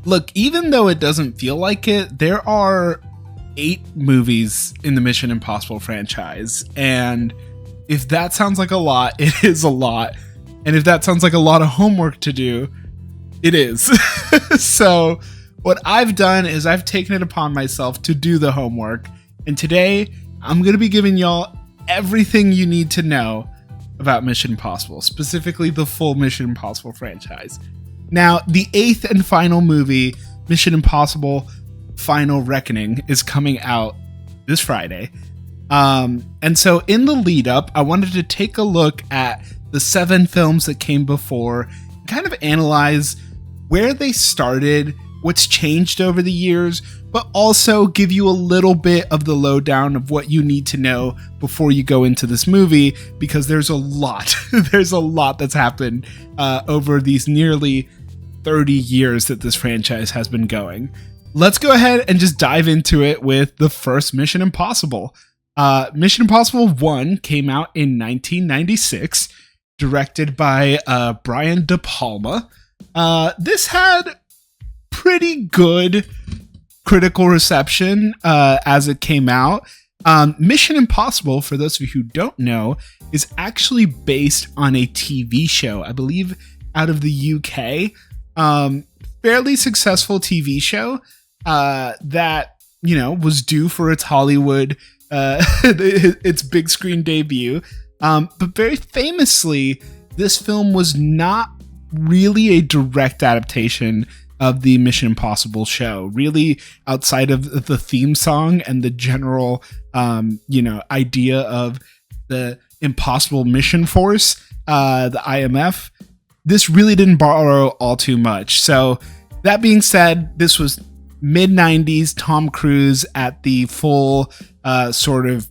Look, even though it doesn't feel like it, there are 8 movies in the Mission Impossible franchise. And if that sounds like a lot, it is a lot. And if that sounds like a lot of homework to do, it is. So what I've done is I've taken it upon myself to do the homework. And today I'm going to be giving y'all everything you need to know about Mission Impossible, specifically the full Mission Impossible franchise. Now, the 8th and final movie, Mission Impossible Final Reckoning, is coming out this Friday. And so in the lead up, I wanted to take a look at the 7 films that came before, kind of analyze where they started, what's changed over the years, but also give you a little bit of the lowdown of what you need to know before you go into this movie, because there's a lot. There's a lot that's happened over these nearly 30 years that this franchise has been going. Let's go ahead and just dive into it with the first Mission Impossible. Mission Impossible 1 came out in 1996, directed by Brian De Palma. This had pretty good critical reception as it came out. Mission Impossible, for those of you who don't know, is actually based on a TV show, I believe out of the UK. Fairly successful TV show that, you know, was due for its Hollywood, its big screen debut. But very famously, this film was not really a direct adaptation of the Mission Impossible show, really outside of the theme song and the general, idea of the Impossible Mission Force, the IMF. This really didn't borrow all too much. So that being said, this was mid-90s Tom Cruise at the full sort of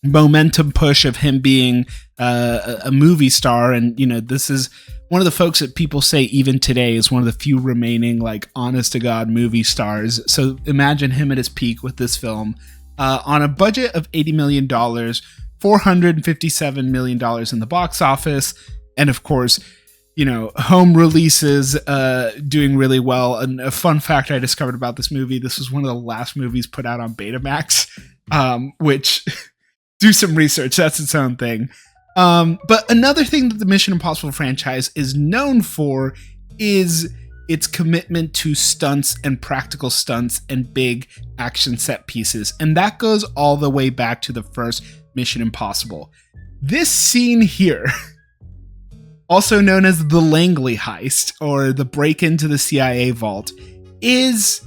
momentum push of him being a movie star. And, you know, this is one of the folks that people say even today is one of the few remaining, like, honest to God movie stars. So imagine him at his peak with this film. On a budget of $80 million, $457 million in the box office. And of course, you know, home releases doing really well. And a fun fact I discovered about this movie, this was one of the last movies put out on Betamax, which do some research, that's its own thing. But another thing that the Mission Impossible franchise is known for is its commitment to stunts and practical stunts and big action set pieces. And that goes all the way back to the first Mission Impossible. This scene here, also known as the Langley heist, or the break into the CIA vault, is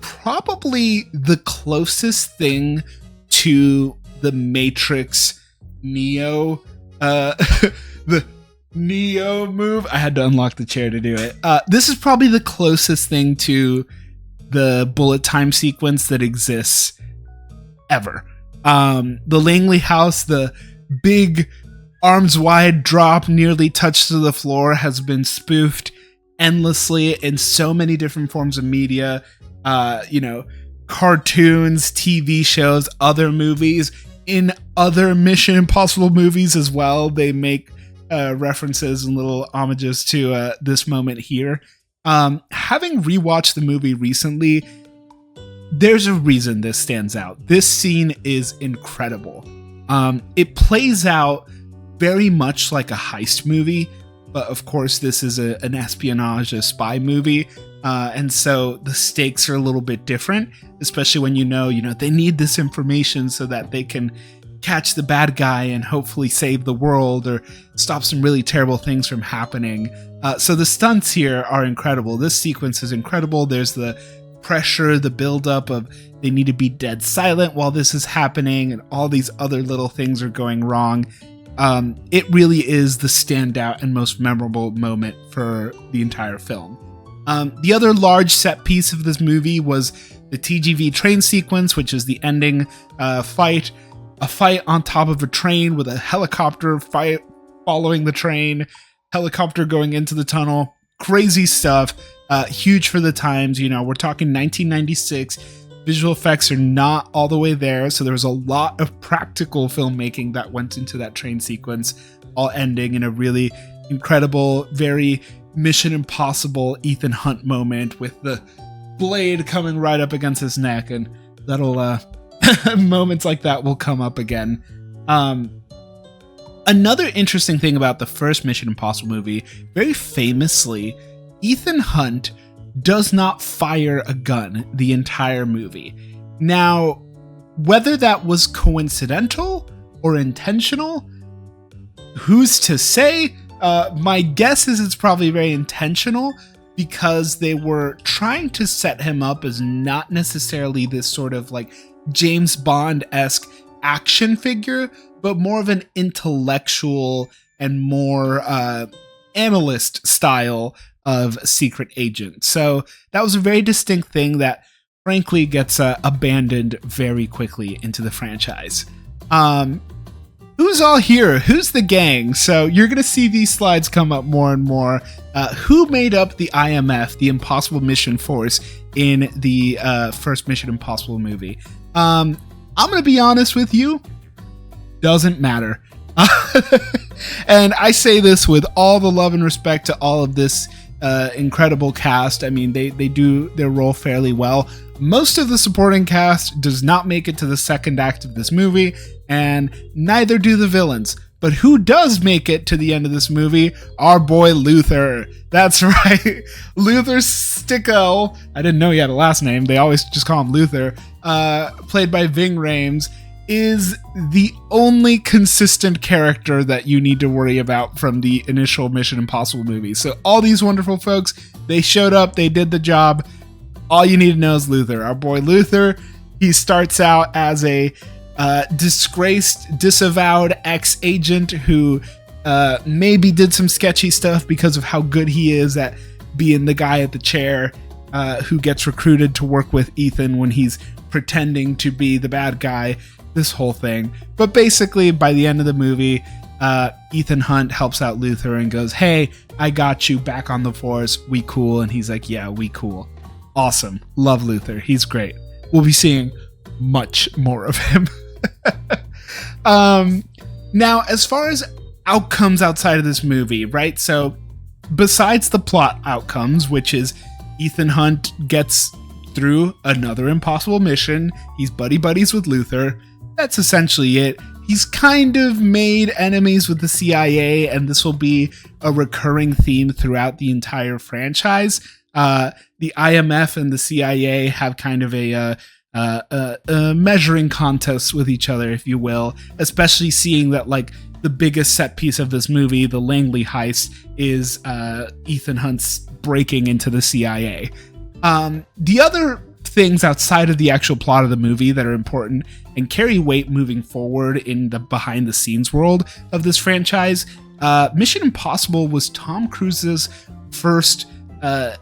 probably the closest thing to the Matrix Neo, the Neo move. I had to unlock the chair to do it. This is probably the closest thing to the bullet time sequence that exists ever. The Langley house, the big arms wide drop nearly touched to the floor, has been spoofed endlessly in so many different forms of media, cartoons, TV shows, other movies. In other Mission Impossible movies as well, they make references and little homages to this moment here. Having rewatched the movie recently, there's a reason this stands out. This scene is incredible. It plays out very much like a heist movie, but of course this is an espionage, a spy movie, and so the stakes are a little bit different, especially when you know they need this information so that they can catch the bad guy and hopefully save the world or stop some really terrible things from happening. So the stunts here are incredible. This sequence is incredible. There's the pressure, the buildup of they need to be dead silent while this is happening, and all these other little things are going wrong. It really is the standout and most memorable moment for the entire film. The other large set piece of this movie was the TGV train sequence, which is the ending fight. A fight on top of a train with a helicopter fight following the train, helicopter going into the tunnel. Crazy stuff. Huge for the times. We're talking 1996. Visual effects are not all the way there, so there was a lot of practical filmmaking that went into that train sequence, all ending in a really incredible, very Mission Impossible Ethan Hunt moment with the blade coming right up against his neck, and that'll moments like that will come up again. Another interesting thing about the first Mission Impossible movie, very famously, Ethan Hunt does not fire a gun the entire movie. Now, whether that was coincidental or intentional, who's to say? My guess is it's probably very intentional, because they were trying to set him up as not necessarily this sort of like James Bond-esque action figure, but more of an intellectual and more analyst style of secret agent. So that was a very distinct thing that frankly gets abandoned very quickly into the franchise. Who's all here? Who's the gang? So you're going to see these slides come up more and more. Who made up the IMF, the Impossible Mission Force, in the first Mission Impossible movie? I'm going to be honest with you. Doesn't matter. And I say this with all the love and respect to all of this incredible cast. I mean, they do their role fairly well. Most of the supporting cast does not make it to the second act of this movie, and neither do the villains. But who does make it to the end of this movie? Our boy Luther. That's right. Luther Sticko. I didn't know he had a last name. They always just call him Luther. Played by Ving Rhames, is the only consistent character that you need to worry about from the initial Mission Impossible movie. So all these wonderful folks, they showed up, they did the job. All you need to know is Luther. Our boy Luther, he starts out as a disgraced, disavowed ex-agent who maybe did some sketchy stuff because of how good he is at being the guy at the chair who gets recruited to work with Ethan when he's pretending to be the bad guy, this whole thing. But basically, by the end of the movie, Ethan Hunt helps out Luther and goes, "Hey, I got you back on the force. We cool?" And he's like, "Yeah, we cool." Awesome. Love Luther. He's great. We'll be seeing much more of him. Now, as far as outcomes outside of this movie, right? So besides the plot outcomes, which is Ethan Hunt gets through another impossible mission, he's buddies with Luther. That's essentially it. He's kind of made enemies with the CIA, and this will be a recurring theme throughout the entire franchise. The IMF and the CIA have kind of a measuring contest with each other, if you will, especially seeing that like the biggest set piece of this movie, the Langley heist, is Ethan Hunt's breaking into the CIA. The other things outside of the actual plot of the movie that are important and carry weight moving forward in the behind the scenes world of this franchise, Mission Impossible was Tom Cruise's first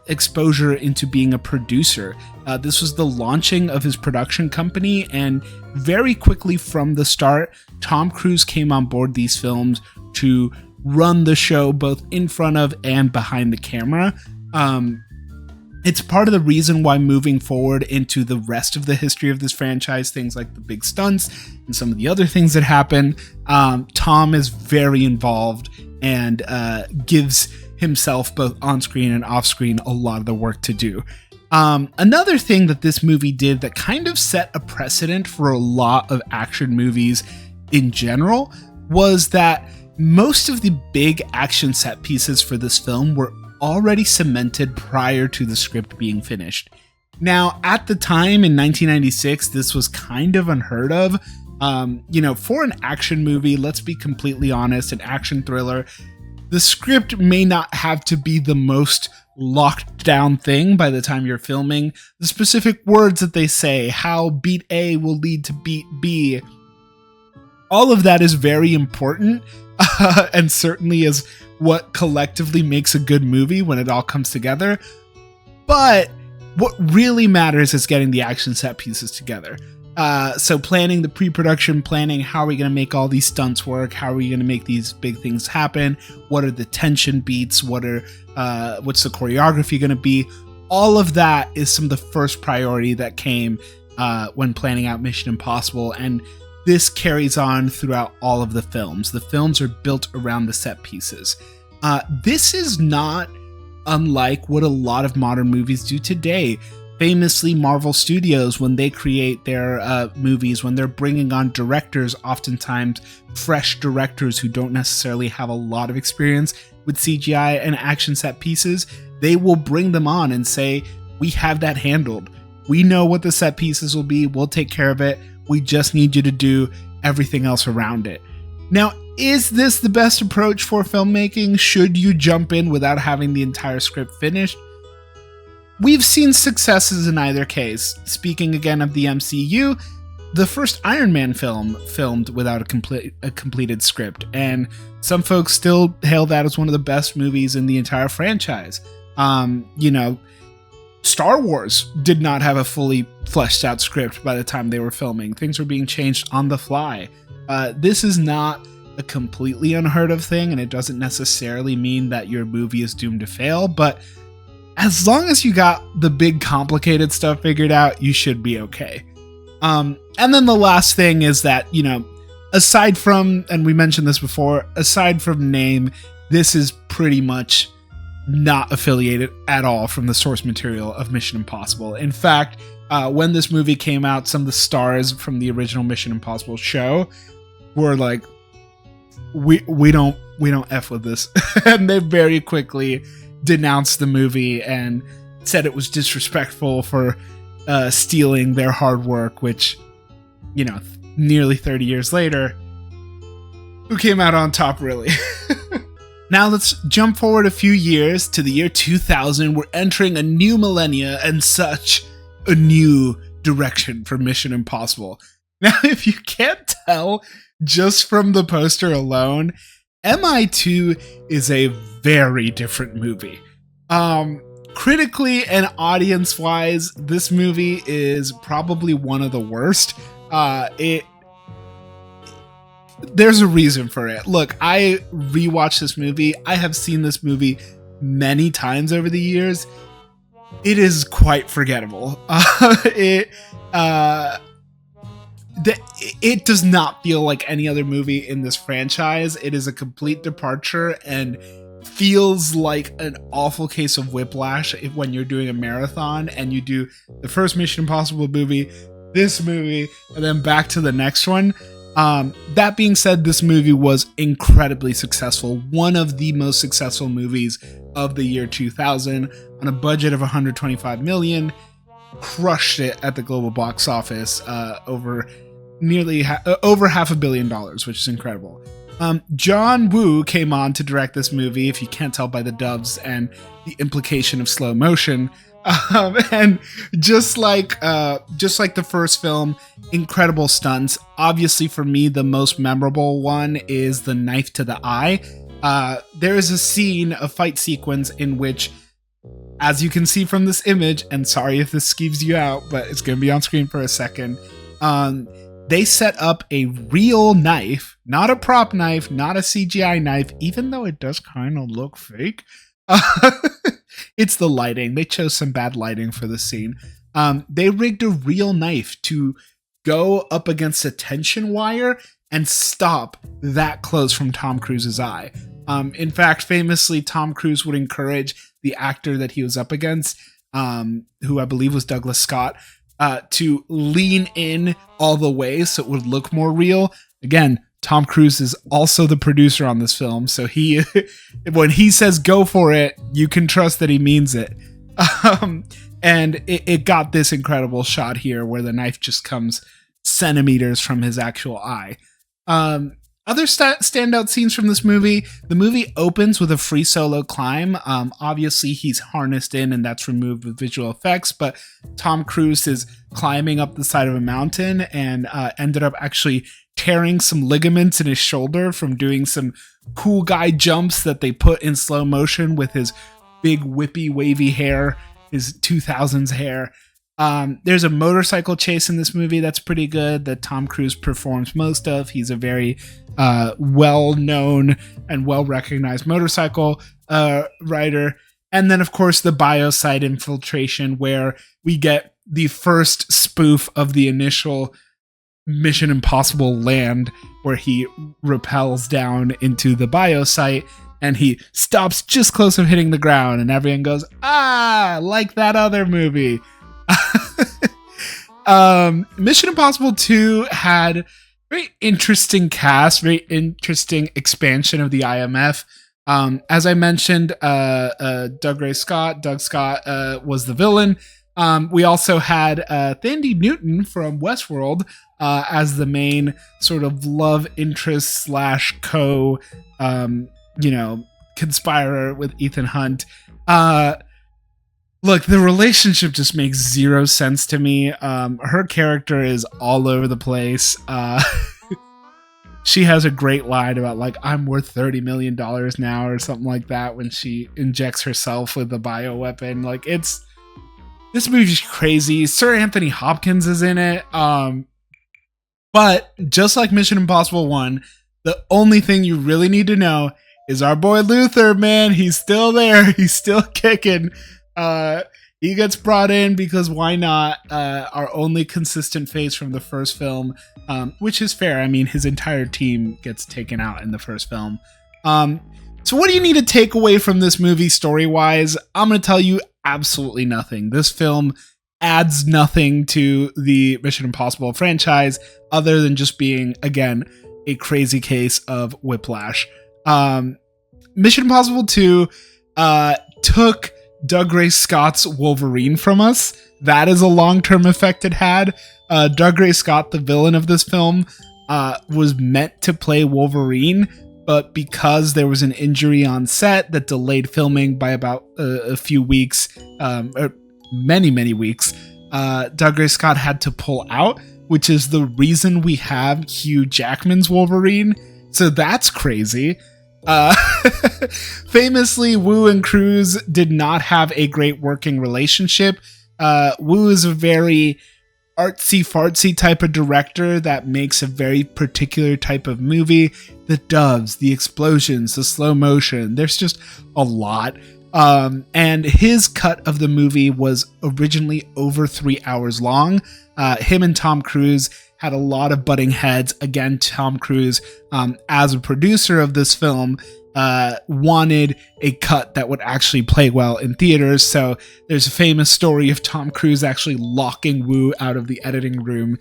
exposure into being a producer. This was the launching of his production company, and very quickly from the start, Tom Cruise came on board these films to run the show both in front of and behind the camera. It's part of the reason why moving forward into the rest of the history of this franchise, things like the big stunts and some of the other things that happen, Tom is very involved and gives himself both on screen and off screen a lot of the work to do. Another thing that this movie did that kind of set a precedent for a lot of action movies in general was that most of the big action set pieces for this film were already cemented prior to the script being finished. Now, at the time in 1996, this was kind of unheard of. For an action movie, let's be completely honest, an action thriller, the script may not have to be the most locked down thing by the time you're filming. The specific words that they say, how beat A will lead to beat B, all of that is very important, and certainly is what collectively makes a good movie when it all comes together. But what really matters is getting the action set pieces together. So planning the pre-production, planning how are we going to make all these stunts work, how are we going to make these big things happen, what are the tension beats, what's the choreography going to be. All of that is some of the first priority that came when planning out Mission Impossible, and this carries on throughout all of the films. The films are built around the set pieces. This is not unlike what a lot of modern movies do today. Famously, Marvel Studios, when they create their movies, when they're bringing on directors, oftentimes fresh directors who don't necessarily have a lot of experience with CGI and action set pieces, they will bring them on and say, we have that handled. We know what the set pieces will be. We'll take care of it. We just need you to do everything else around it. Now, is this the best approach for filmmaking? Should you jump in without having the entire script finished? We've seen successes in either case. Speaking again of the MCU, the first Iron Man film filmed without a completed script, and some folks still hail that as one of the best movies in the entire franchise. Star Wars did not have a fully fleshed out script by the time they were filming. Things were being changed on the fly. This is not a completely unheard of thing, and it doesn't necessarily mean that your movie is doomed to fail, but as long as you got the big complicated stuff figured out, you should be okay. And then the last thing is that, aside from, and we mentioned this before, aside from name, this is pretty much not affiliated at all from the source material of Mission Impossible. In fact, when this movie came out, some of the stars from the original Mission Impossible show were like, we don't F with this. And they very quickly denounced the movie and said it was disrespectful for stealing their hard work, which, nearly 30 years later, who came out on top, really? Now let's jump forward a few years to the year 2000. We're entering a new millennia and such a new direction for Mission Impossible. Now, if you can't tell just from the poster alone, MI2 is a very different movie. Critically and audience-wise, this movie is probably one of the worst. There's a reason for it. Look, I rewatched this movie. I have seen this movie many times over the years. It is quite forgettable. It does not feel like any other movie in this franchise. It is a complete departure and feels like an awful case of whiplash when you're doing a marathon and you do the first Mission Impossible movie, this movie, and then back to the next one. That being said, this movie was incredibly successful. One of the most successful movies of the year 2000 on a budget of $125 million. Crushed it at the global box office, over $500 million, which is incredible. John Woo came on to direct this movie, if you can't tell by the dubs and the implication of slow motion. And just like the first film, incredible stunts. Obviously, for me, the most memorable one is the knife to the eye. There is a fight sequence in which, as you can see from this image, and sorry if this skeeves you out, but it's going to be on screen for a second. They set up a real knife, not a prop knife, not a CGI knife, even though it does kind of look fake. It's the lighting. They chose some bad lighting for the scene. They rigged a real knife to go up against a tension wire and stop that close from Tom Cruise's eye. In fact, famously, Tom Cruise would encourage the actor that he was up against, who I believe was Douglas Scott, to lean in all the way so it would look more real. Again, Tom Cruise is also the producer on this film, so when he says go for it, you can trust that he means it. And it got this incredible shot here where the knife just comes centimeters from his actual eye. Other standout scenes from this movie: the movie opens with a free solo climb. Obviously, he's harnessed in, and that's removed with visual effects, but Tom Cruise is climbing up the side of a mountain and ended up actually tearing some ligaments in his shoulder from doing some cool guy jumps that they put in slow motion with his big whippy wavy hair, his 2000s hair. There's a motorcycle chase in this movie that's pretty good that Tom Cruise performs most of. He's a very well-known and well-recognized motorcycle rider. And then, of course, the biosite infiltration, where we get the first spoof of the initial Mission Impossible land, where he rappels down into the biosite and he stops just close of hitting the ground, and everyone goes, ah, like that other movie. Mission Impossible 2 had very interesting cast, very interesting expansion of the IMF. As I mentioned, Doug Scott was the villain. We also had Thandie Newton from Westworld as the main sort of love interest slash conspirer with Ethan Hunt. Look, the relationship just makes zero sense to me. Her character is all over the place. She has a great line about, like, I'm worth $30 million now or something like that when she injects herself with the bioweapon. Like, this movie's crazy. Sir Anthony Hopkins is in it. But just like Mission Impossible 1, the only thing you really need to know is our boy Luther, man. He's still there. He's still kicking. He gets brought in because why not? Our only consistent face from the first film, which is fair. I mean, his entire team gets taken out in the first film. So what do you need to take away from this movie story-wise? I'm going to tell you absolutely nothing. This film adds nothing to the Mission Impossible franchise other than just being, again, a crazy case of whiplash. Mission Impossible 2 took Dougray Scott's Wolverine from us. That is a long-term effect it had. Dougray Scott, the villain of this film, was meant to play Wolverine, but because there was an injury on set that delayed filming by about a few weeks, or many weeks, Dougray Scott had to pull out, which is the reason we have Hugh Jackman's Wolverine. So that's crazy. Famously, Woo and Cruise did not have a great working relationship. Woo is a very artsy-fartsy type of director that makes a very particular type of movie. The doves, the explosions, the slow motion, there's just a lot. And his cut of the movie was originally over 3 hours long. Him and Tom Cruise had a lot of butting heads. Again, Tom Cruise, as a producer of this film, wanted a cut that would actually play well in theaters. So there's a famous story of Tom Cruise actually locking Woo out of the editing room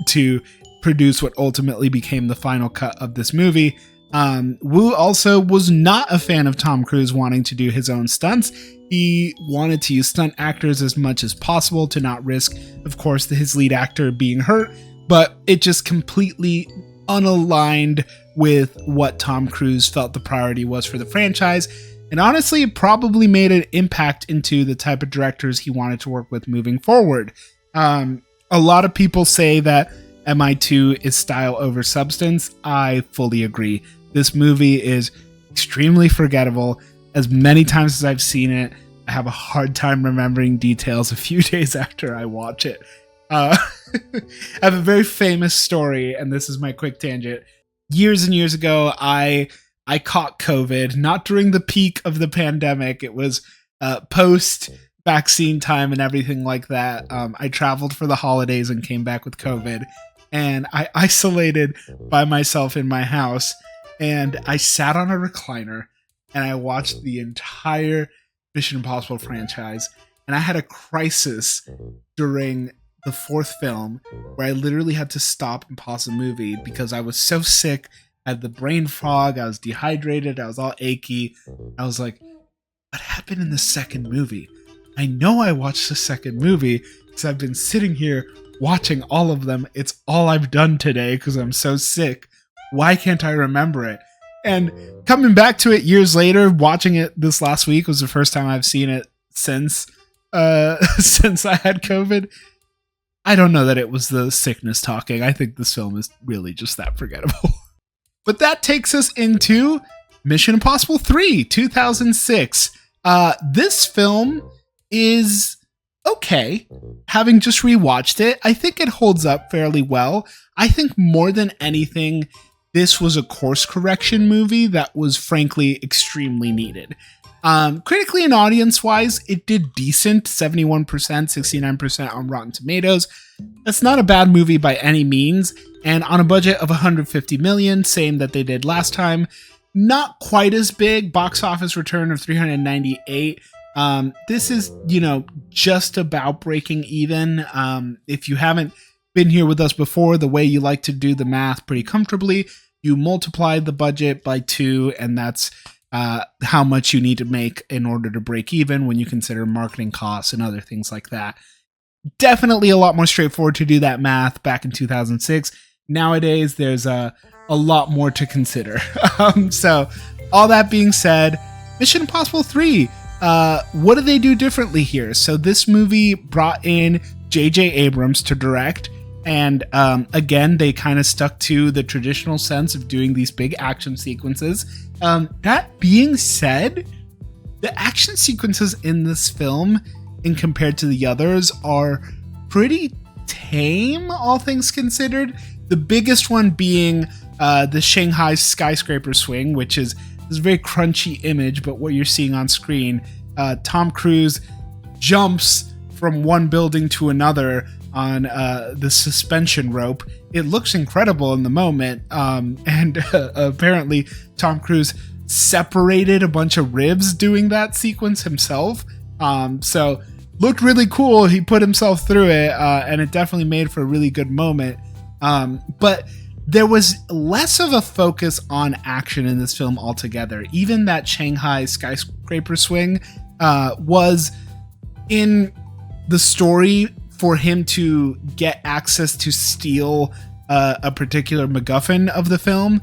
to produce what ultimately became the final cut of this movie. Woo also was not a fan of Tom Cruise wanting to do his own stunts. He wanted to use stunt actors as much as possible to not risk, of course, his lead actor being hurt, but it just completely unaligned with what Tom Cruise felt the priority was for the franchise. And honestly, it probably made an impact into the type of directors he wanted to work with moving forward. A lot of people say that MI2 is style over substance. I fully agree. This movie is extremely forgettable. As many times as I've seen it, I have a hard time remembering details a few days after I watch it. I have a very famous story, and this is my quick tangent. Years and years ago, I caught COVID, not during the peak of the pandemic. It was post vaccine time and everything like that. I traveled for the holidays and came back with COVID, and I isolated by myself in my house, and I sat on a recliner and I watched the entire Mission Impossible franchise, and I had a crisis during the fourth film where I literally had to stop and pause the movie because I was so sick. I had the brain fog, I was dehydrated, I was all achy. I was like, what happened in the second movie? I know I watched the second movie because I've been sitting here watching all of them. It's all I've done today because I'm so sick. Why can't I remember it? And coming back to it years later, watching it this last week was the first time I've seen it since since I had COVID. I don't know that it was the sickness talking. I think this film is really just that forgettable. But that takes us into Mission Impossible 3, 2006. This film is okay. Having just rewatched it, I think it holds up fairly well. I think more than anything, this was a course correction movie that was frankly extremely needed. Critically and audience-wise, it did decent, 71%, 69% on Rotten Tomatoes. That's not a bad movie by any means, and on a budget of $150 million, same that they did last time, not quite as big. Box office return of 398. This is, just about breaking even. If you haven't been here with us before, the way you like to do the math pretty comfortably, you multiply the budget by 2, and that's how much you need to make in order to break even when you consider marketing costs and other things like that. Definitely a lot more straightforward to do that math back in 2006. Nowadays, there's a lot more to consider. So, all that being said, Mission Impossible 3, what do they do differently here? So, this movie brought in J.J. Abrams to direct, and again, they kind of stuck to the traditional sense of doing these big action sequences. That being said, the action sequences in this film, and compared to the others, are pretty tame, all things considered. The biggest one being the Shanghai skyscraper swing, which is this very crunchy image, but what you're seeing on screen, Tom Cruise jumps from one building to another on the suspension rope. It looks incredible in the moment, and apparently Tom Cruise separated a bunch of ribs doing that sequence himself. So looked really cool. He put himself through it, and it definitely made for a really good moment. But there was less of a focus on action in this film altogether. Even that Shanghai skyscraper swing was in the story for him to get access to steal a particular MacGuffin of the film.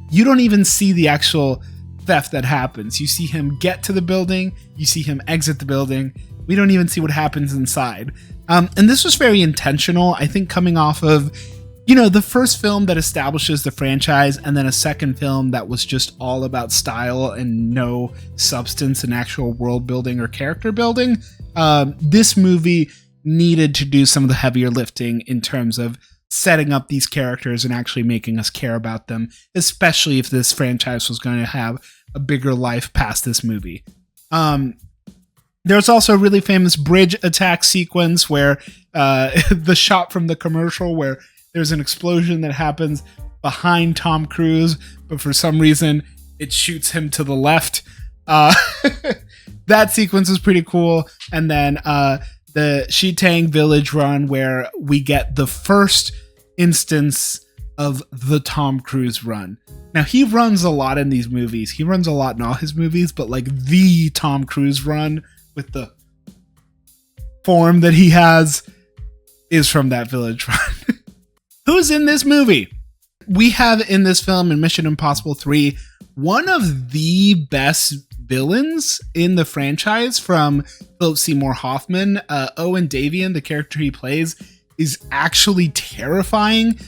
You don't even see the actual theft that happens. You see him get to the building, you see him exit the building. We don't even see what happens inside. And this was very intentional, I think, coming off of, the first film that establishes the franchise, and then a second film that was just all about style and no substance in actual world building or character building. This movie needed to do some of the heavier lifting in terms of setting up these characters and actually making us care about them, especially if this franchise was going to have a bigger life past this movie. There's also a really famous bridge attack sequence where the shot from the commercial where there's an explosion that happens behind Tom Cruise, but for some reason it shoots him to the left. That sequence is pretty cool. And then the Xitang Village run, where we get the first instance of the Tom Cruise run. Now, he runs a lot in these movies. He runs a lot in all his movies, but like the Tom Cruise run with the form that he has is from that village run. Who's in this movie? We have in this film, in Mission Impossible 3, one of the best villains in the franchise from Philip Seymour Hoffman. Owen Davian, the character he plays, is actually terrifying.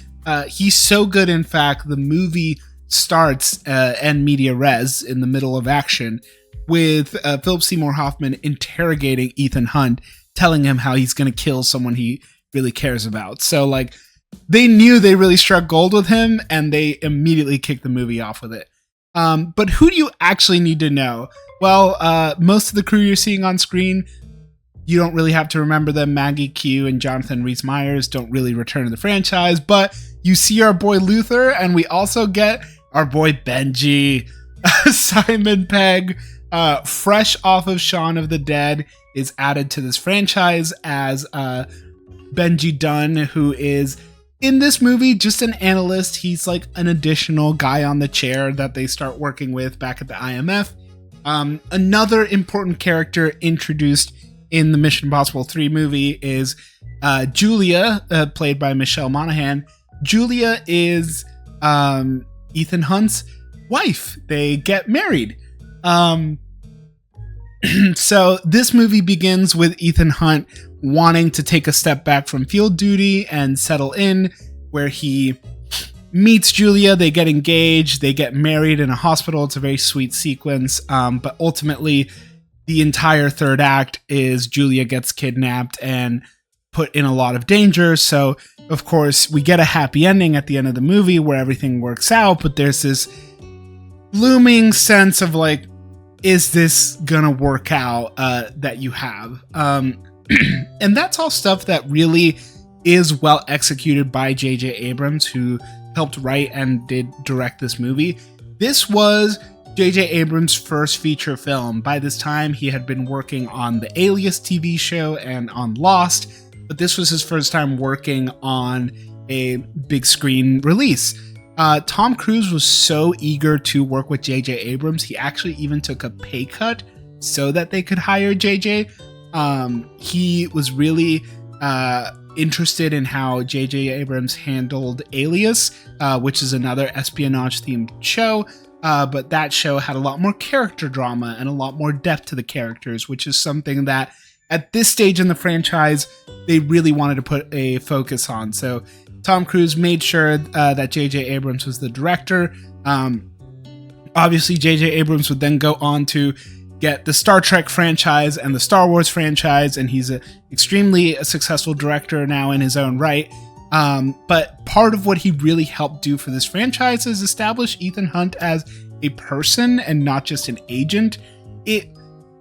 He's so good, in fact, the movie starts en media res, in the middle of action, with Philip Seymour Hoffman interrogating Ethan Hunt, telling him how he's going to kill someone he really cares about. So, like, they knew they really struck gold with him, and they immediately kicked the movie off with it. But who do you actually need to know? Well, most of the crew you're seeing on screen, you don't really have to remember them. Maggie Q and Jonathan Rhys-Meyers don't really return to the franchise, but you see our boy Luther, and we also get our boy Benji. Simon Pegg, fresh off of Shaun of the Dead, is added to this franchise as Benji Dunn, who is in this movie just an analyst. He's like an additional guy on the chair that they start working with back at the IMF. Another important character introduced in the Mission Impossible 3 movie is Julia, played by Michelle Monaghan. Julia is Ethan Hunt's wife. They get married. So this movie begins with Ethan Hunt wanting to take a step back from field duty and settle in, where he meets Julia. They get engaged. They get married in a hospital. It's a very sweet sequence. But ultimately, the entire third act is Julia gets kidnapped and put in a lot of danger. So, of course, we get a happy ending at the end of the movie where everything works out. But there's this looming sense of like, is this gonna work out that you have? And that's all stuff that really is well executed by J.J. Abrams, who helped write and did direct this movie. This was J.J. Abrams' first feature film. By this time, he had been working on the Alias TV show and on Lost, but this was his first time working on a big screen release. Tom Cruise was so eager to work with J.J. Abrams, he actually even took a pay cut so that they could hire J.J. He was really interested in how J.J. Abrams handled Alias, which is another espionage-themed show. But that show had a lot more character drama and a lot more depth to the characters, which is something that at this stage in the franchise, they really wanted to put a focus on. So Tom Cruise made sure that J.J. Abrams was the director. Obviously, J.J. Abrams would then go on to get the Star Trek franchise and the Star Wars franchise, and he's an extremely successful director now in his own right. But part of what he really helped do for this franchise is establish Ethan Hunt as a person and not just an agent. It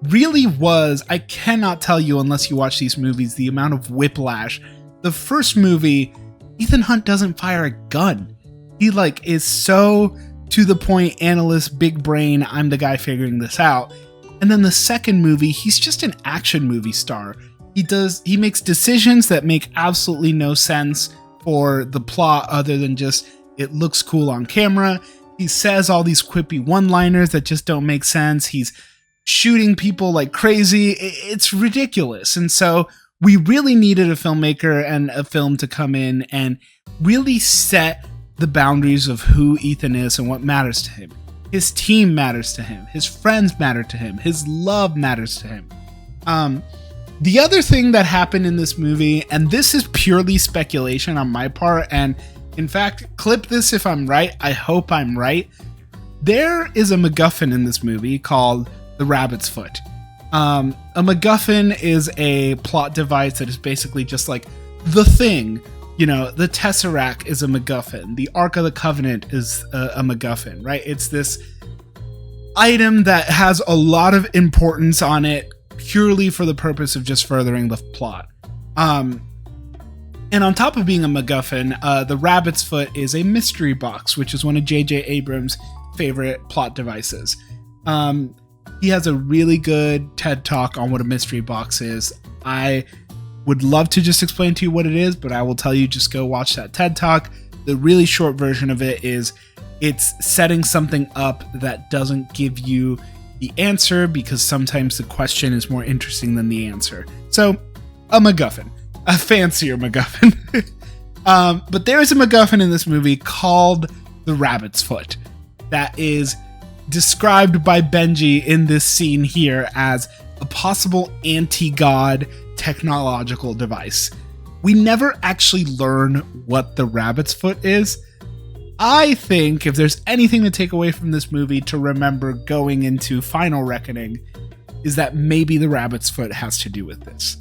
really was, I cannot tell you unless you watch these movies, the amount of whiplash. The first movie, Ethan Hunt doesn't fire a gun. He is so to the point, analyst, big brain, I'm the guy figuring this out. And then the second movie, he's just an action movie star. He makes decisions that make absolutely no sense for the plot other than just it looks cool on camera. He says all these quippy one-liners that just don't make sense. He's shooting people like crazy. It's ridiculous. And so we really needed a filmmaker and a film to come in and really set the boundaries of who Ethan is and what matters to him. His team matters to him. His friends matter to him. His love matters to him. The other thing that happened in this movie, and this is purely speculation on my part, and in fact, clip this if I'm right. I hope I'm right. There is a MacGuffin in this movie called the Rabbit's Foot. A MacGuffin is a plot device that is basically just like the thing. You know, the Tesseract is a MacGuffin. The Ark of the Covenant is a MacGuffin, right? It's this item that has a lot of importance on it purely for the purpose of just furthering the plot. And on top of being a MacGuffin, the Rabbit's Foot is a mystery box, which is one of J.J. Abrams' favorite plot devices. He has a really good TED Talk on what a mystery box is. I would love to just explain to you what it is, but I will tell you, just go watch that TED Talk. The really short version of it is it's setting something up that doesn't give you the answer because sometimes the question is more interesting than the answer. So, a MacGuffin. A fancier MacGuffin. But there is a MacGuffin in this movie called the Rabbit's Foot that is described by Benji in this scene here as a possible anti-god technological device. We never actually learn what the Rabbit's Foot is. I think if there's anything to take away from this movie to remember going into Final Reckoning is that maybe the Rabbit's Foot has to do with this.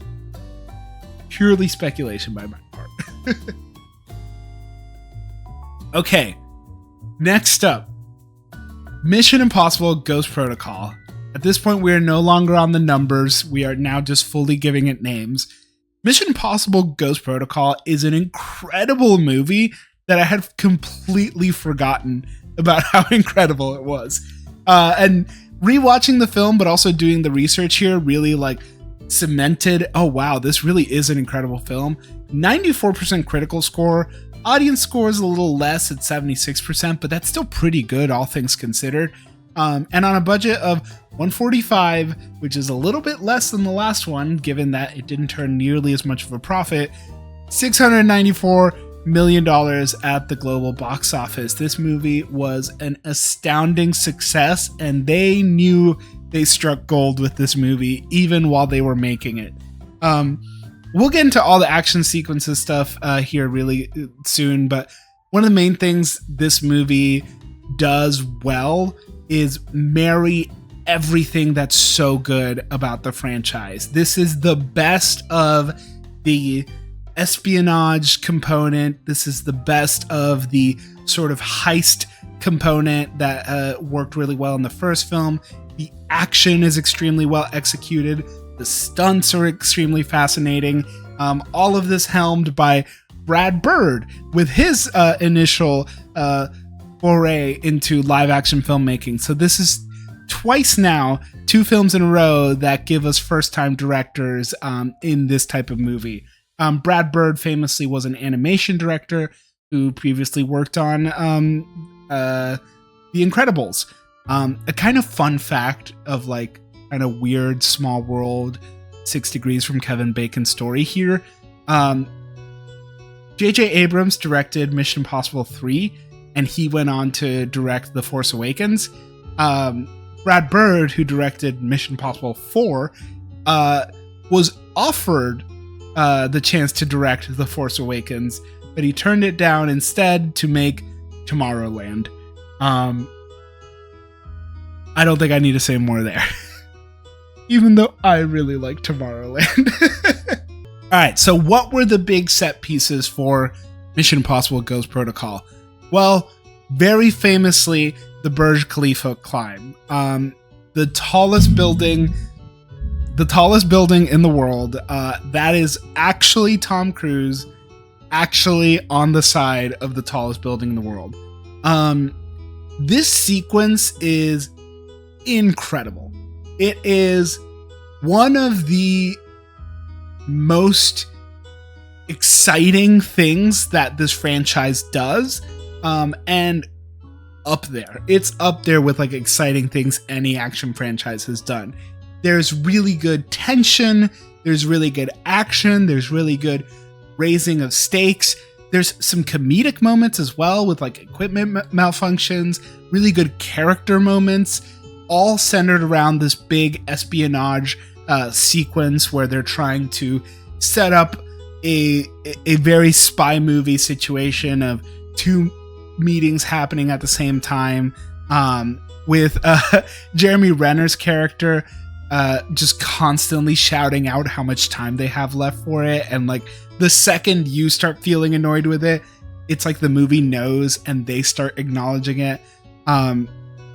Purely speculation by my part. Okay, next up, Mission Impossible Ghost Protocol. At this point, we are no longer on the numbers. We are now just fully giving it names. Mission Impossible Ghost Protocol is an incredible movie that I had completely forgotten about how incredible it was. And rewatching the film, but also doing the research here really cemented, oh wow, this really is an incredible film. 94% critical score. Audience score is a little less at 76%, but that's still pretty good, all things considered. And on a budget of $145, which is a little bit less than the last one, given that it didn't turn nearly as much of a profit, $694 million at the global box office. This movie was an astounding success, and they knew they struck gold with this movie, even while they were making it. We'll get into all the action sequences stuff here really soon, but one of the main things this movie does well is marry everything that's so good about the franchise. This is the best of the espionage component. This is the best of the sort of heist component that worked really well in the first film. The action is extremely well executed. The stunts are extremely fascinating. All of this helmed by Brad Bird with his initial foray into live action filmmaking. So this is twice now, 2 films in a row that give us first time directors in this type of movie. Brad Bird famously was an animation director who previously worked on The Incredibles. A kind of fun fact of like kind of weird small world 6 Degrees from Kevin Bacon story here. J.J. Abrams directed Mission Impossible 3, and he went on to direct The Force Awakens. Brad Bird, who directed Mission Impossible 4, was offered the chance to direct The Force Awakens, but he turned it down instead to make Tomorrowland. I don't think I need to say more there. Even though I really like Tomorrowland. Alright, so what were the big set pieces for Mission Impossible Ghost Protocol? Well, very famously, the Burj Khalifa climb. The tallest building in the world. That is actually Tom Cruise actually on the side of the tallest building in the world. This sequence is incredible. It is one of the most exciting things that this franchise does, and up there. It's up there with like exciting things any action franchise has done. There's really good tension, there's really good action, there's really good raising of stakes. There's some comedic moments as well with like equipment malfunctions, really good character moments, all centered around this big espionage sequence where they're trying to set up a very spy movie situation of 2 meetings happening at the same time, with Jeremy Renner's character just constantly shouting out how much time they have left for it, and like the second you start feeling annoyed with it, it's like the movie knows and they start acknowledging it.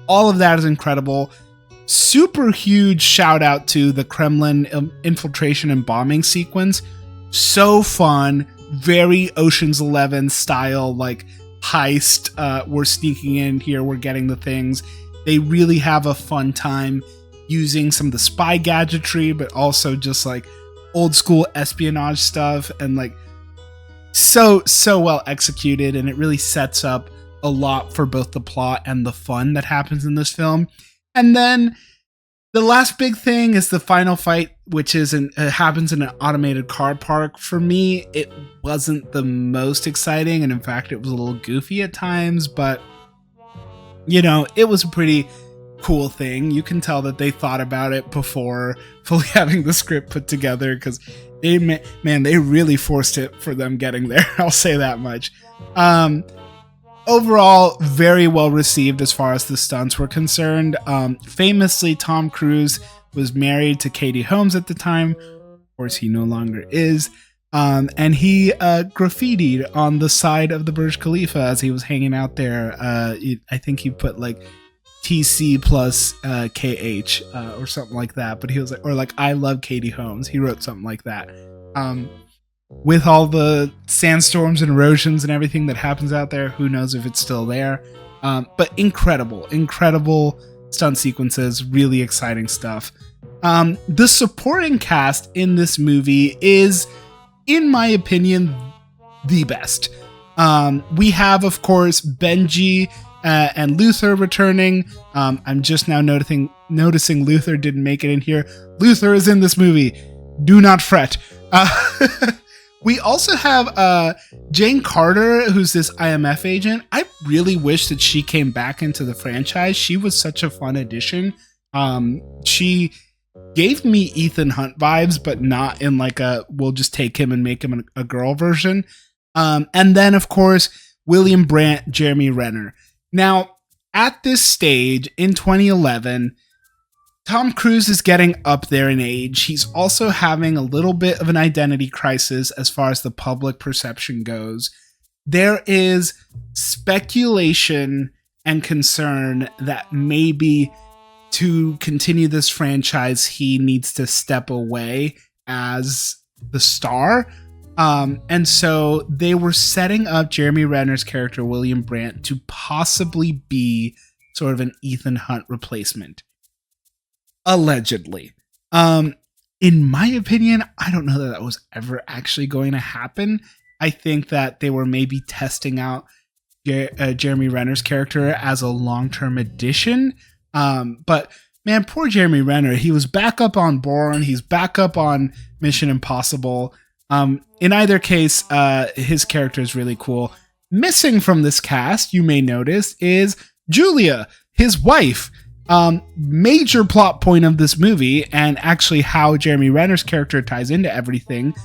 All of that is incredible. Super huge shout out to the Kremlin infiltration and bombing sequence. So fun, very Ocean's 11 style, like heist. We're sneaking in here, we're getting the things. They really have a fun time using some of the spy gadgetry, but also just like old school espionage stuff, and like so well executed, and it really sets up a lot for both the plot and the fun that happens in this film. And then the last big thing is the final fight, which happens in an automated car park. For me, it wasn't the most exciting, and in fact, it was a little goofy at times, but you know, it was a pretty cool thing. You can tell that they thought about it before fully having the script put together, because they really forced it for them getting there. I'll say that much. Overall, very well received as far as the stunts were concerned. Famously, Tom Cruise was married to Katie Holmes at the time. Of course, he no longer is. And he graffitied on the side of the Burj Khalifa as he was hanging out there. I think he put like TC plus KH or something like that. But he was like, or like, I love Katie Holmes. He wrote something like that. With all the sandstorms and erosions and everything that happens out there, who knows if it's still there. But incredible stunt sequences, really exciting stuff. The supporting cast in this movie is, in my opinion, the best. We have, of course, Benji and Luther returning. I'm just now noticing Luther didn't make it in here. Luther is in this movie. Do not fret. We also have Jane Carter, who's this IMF agent. I really wish that she came back into the franchise. She was such a fun addition. She gave me Ethan Hunt vibes, but not in like a, we'll just take him and make him a girl version. And then, of course, William Brandt, Jeremy Renner. Now, at this stage in 2011, Tom Cruise is getting up there in age. He's also having a little bit of an identity crisis as far as the public perception goes. There is speculation and concern that maybe to continue this franchise, he needs to step away as the star. And so they were setting up Jeremy Renner's character, William Brandt, to possibly be sort of an Ethan Hunt replacement. Allegedly. In my opinion, I don't know that that was ever actually going to happen. I think that they were maybe testing out Jeremy Renner's character as a long-term addition. But man, poor Jeremy Renner. He was back up on Bourne. He's back up on Mission Impossible. In either case, his character is really cool. Missing from this cast, you may notice, is Julia, his wife. Major plot point of this movie, and actually how Jeremy Renner's character ties into everything.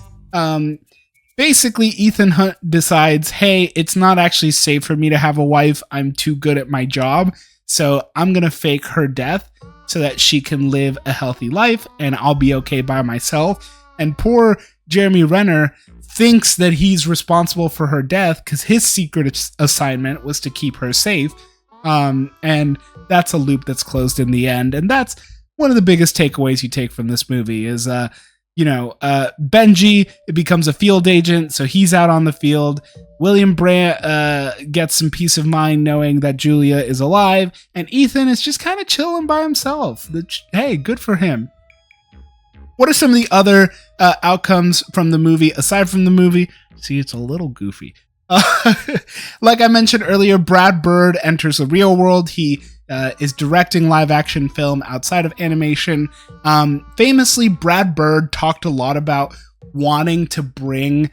Basically, Ethan Hunt decides, hey, it's not actually safe for me to have a wife. I'm too good at my job. So I'm going to fake her death so that she can live a healthy life and I'll be okay by myself. And poor Jeremy Renner thinks that he's responsible for her death because his secret assignment was to keep her safe. And that's a loop that's closed in the end. And that's one of the biggest takeaways you take from this movie is, Benji becomes a field agent, so he's out on the field. William Brandt gets some peace of mind knowing that Julia is alive, and Ethan is just kind of chilling by himself. Hey, good for him. What are some of the other outcomes from the movie, aside from the movie? See, it's a little goofy. Like I mentioned earlier, Brad Bird enters the real world. He is directing live action film outside of animation. Famously, Brad Bird talked a lot about wanting to bring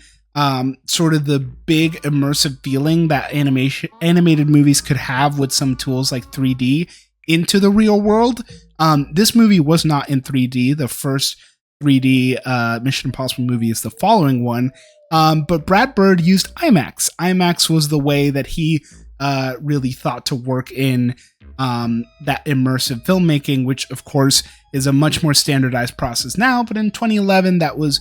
sort of the big immersive feeling that animated movies could have with some tools like 3D into the real world. This movie was not in 3D. The first 3D Mission Impossible movie is the following one. But Brad Bird used IMAX. IMAX was the way that he really thought to work in that immersive filmmaking, which of course is a much more standardized process now. But in 2011, that was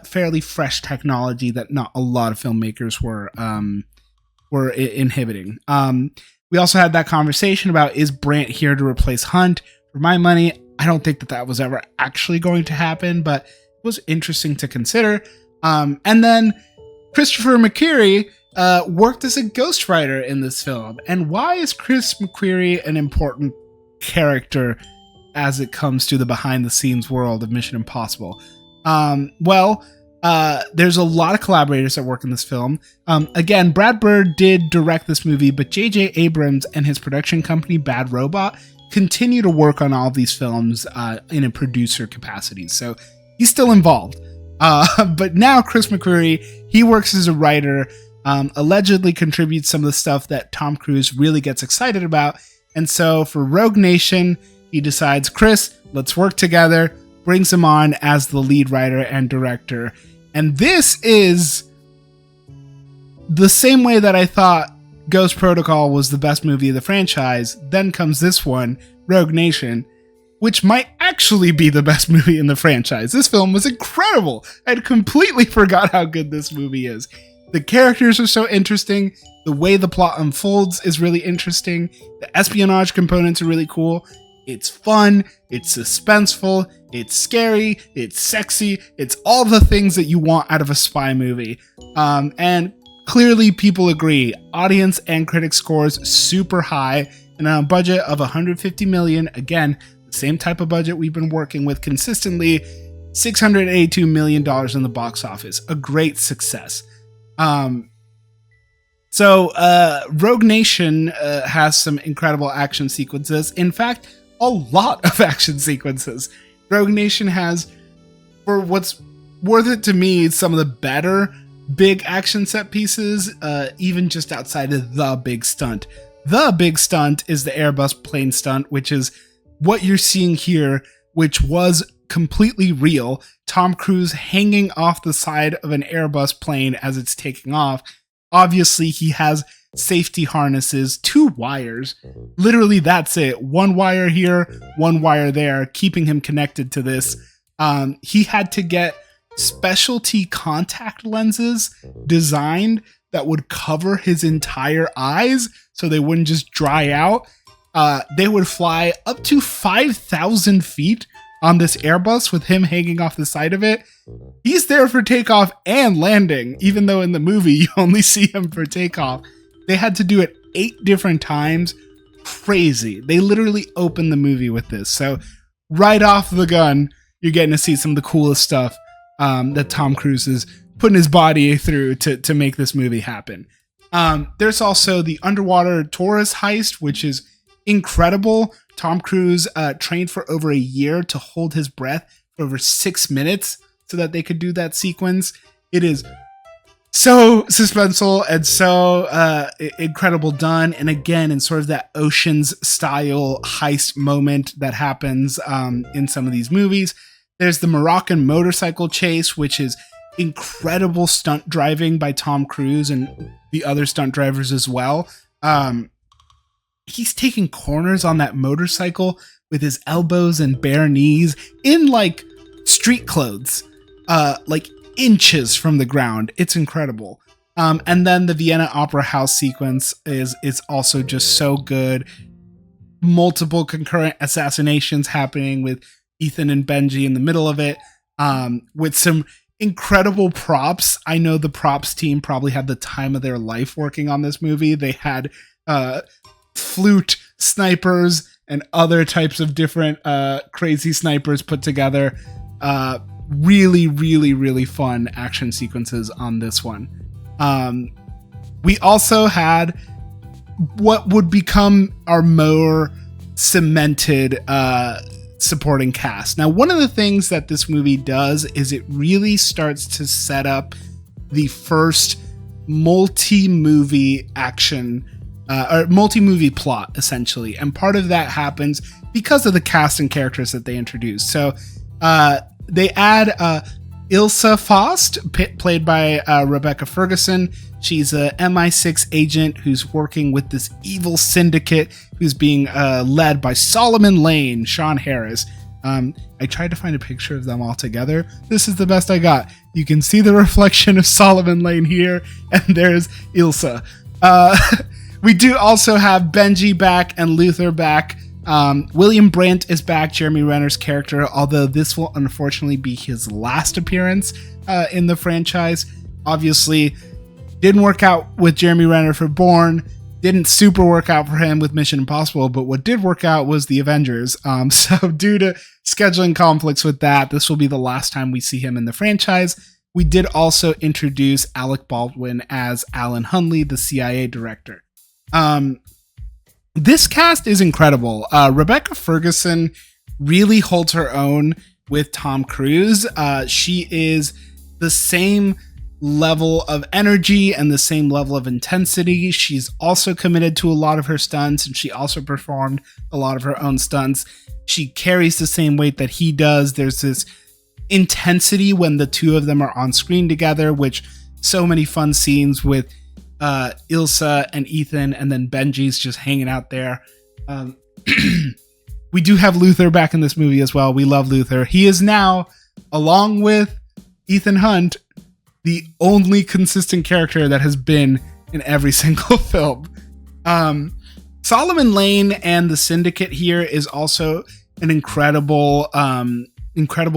fairly fresh technology that not a lot of filmmakers were inhibiting. We also had that conversation about, is Brandt here to replace Hunt? For my money, I don't think that that was ever actually going to happen, but it was interesting to consider. And then Christopher McQuarrie worked as a ghostwriter in this film. And why is Chris McQuarrie an important character as it comes to the behind-the-scenes world of Mission Impossible? There's a lot of collaborators that work in this film. Again, Brad Bird did direct this movie, but J.J. Abrams and his production company, Bad Robot, continue to work on all of these films in a producer capacity. So he's still involved. But now Chris McQuarrie, he works as a writer, allegedly contributes some of the stuff that Tom Cruise really gets excited about. And so for Rogue Nation, he decides, Chris, let's work together, brings him on as the lead writer and director. And this is the same way that I thought Ghost Protocol was the best movie of the franchise. Then comes this one, Rogue Nation, which might actually be the best movie in the franchise. This film was incredible. I'd completely forgot how good this movie is. The characters are so interesting. The way the plot unfolds is really interesting. The espionage components are really cool. It's fun. It's suspenseful. It's scary. It's sexy. It's all the things that you want out of a spy movie. And clearly people agree. Audience and critic scores super high. And on a budget of $150 million, again, same type of budget we've been working with consistently, $682 million in the box office. A great success. So Rogue Nation has some incredible action sequences. In fact, a lot of action sequences. Rogue Nation has, for what's worth it to me, some of the better big action set pieces, even just outside of the big stunt. The big stunt is the Airbus plane stunt, which is what you're seeing here, which was completely real. Tom Cruise hanging off the side of an Airbus plane as it's taking off. Obviously, he has safety harnesses, 2 wires. Literally, that's it. 1 wire here, 1 wire there, keeping him connected to this. He had to get specialty contact lenses designed that would cover his entire eyes so they wouldn't just dry out. They would fly up to 5,000 feet on this Airbus with him hanging off the side of it. He's there for takeoff and landing, even though in the movie you only see him for takeoff. They had to do it 8 different times. Crazy. They literally opened the movie with this. So right off the gun, you're getting to see some of the coolest stuff that Tom Cruise is putting his body through to make this movie happen. There's also the underwater tourist heist, which is incredible. Tom Cruise trained for over a year to hold his breath for over 6 minutes so that they could do that sequence. It is so suspenseful and so incredible done. And again, in sort of that Ocean's style heist moment that happens in some of these movies. There's the Moroccan motorcycle chase, which is incredible stunt driving by Tom Cruise and the other stunt drivers as well. He's taking corners on that motorcycle with his elbows and bare knees in like street clothes, like inches from the ground. It's incredible. And then the Vienna Opera House sequence is also just so good. Multiple concurrent assassinations happening with Ethan and Benji in the middle of it, with some incredible props. I know the props team probably had the time of their life working on this movie. They had flute snipers and other types of different crazy snipers put together. Really, really, really fun action sequences on this one. We also had what would become our more cemented supporting cast. Now, one of the things that this movie does is it really starts to set up the first multi-movie action or multi-movie plot, essentially. And part of that happens because of the cast and characters that they introduce. So they add Ilsa Faust, played by Rebecca Ferguson. She's a MI6 agent who's working with this evil syndicate who's being led by Solomon Lane, Sean Harris. I tried to find a picture of them all together. This is the best I got. You can see the reflection of Solomon Lane here, and there's Ilsa. We do also have Benji back and Luther back. William Brandt is back, Jeremy Renner's character, although this will unfortunately be his last appearance in the franchise. Obviously, didn't work out with Jeremy Renner for Bourne, didn't super work out for him with Mission Impossible, but what did work out was the Avengers. So due to scheduling conflicts with that, this will be the last time we see him in the franchise. We did also introduce Alec Baldwin as Alan Hunley, the CIA director. This cast is incredible. Rebecca Ferguson really holds her own with Tom Cruise. She is the same level of energy and the same level of intensity. She's also committed to a lot of her stunts, and she also performed a lot of her own stunts. She carries the same weight that he does. There's this intensity when the two of them are on screen together, which so many fun scenes with Ilsa and Ethan, and then Benji's just hanging out there. We do have Luther back in this movie as well. We love Luther. He is now, along with Ethan Hunt, the only consistent character that has been in every single film. Solomon Lane and the Syndicate here is also an incredible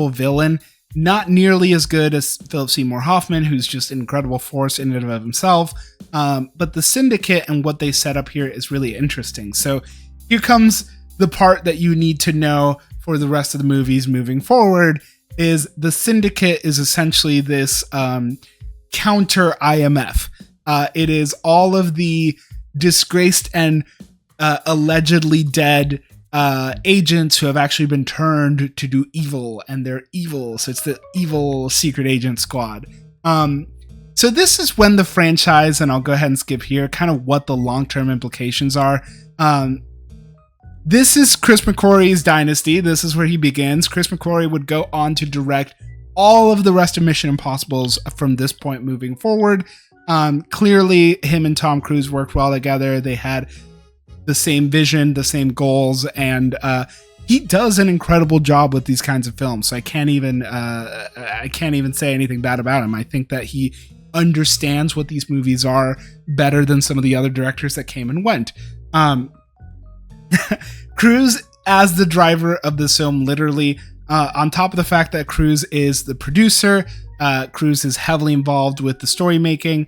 villain. Not nearly as good as Philip Seymour Hoffman, who's just an incredible force in and of himself. But the Syndicate and what they set up here is really interesting. So here comes the part that you need to know for the rest of the movies moving forward. Is the Syndicate is essentially this counter IMF. It is all of the disgraced and allegedly dead agents who have actually been turned to do evil, and they're evil. So it's the evil secret agent squad. So this is when the franchise, and I'll go ahead and skip here, kind of what the long-term implications are. This is Chris McQuarrie's dynasty. This is where he begins. Chris McQuarrie would go on to direct all of the rest of Mission Impossibles from this point moving forward. Clearly, him and Tom Cruise worked well together. They had the same vision, the same goals, and he does an incredible job with these kinds of films. So I can't even say anything bad about him. I think that he understands what these movies are better than some of the other directors that came and went. Cruise, as the driver of this film, literally On top of the fact that Cruise is the producer, Cruise is heavily involved with the story making.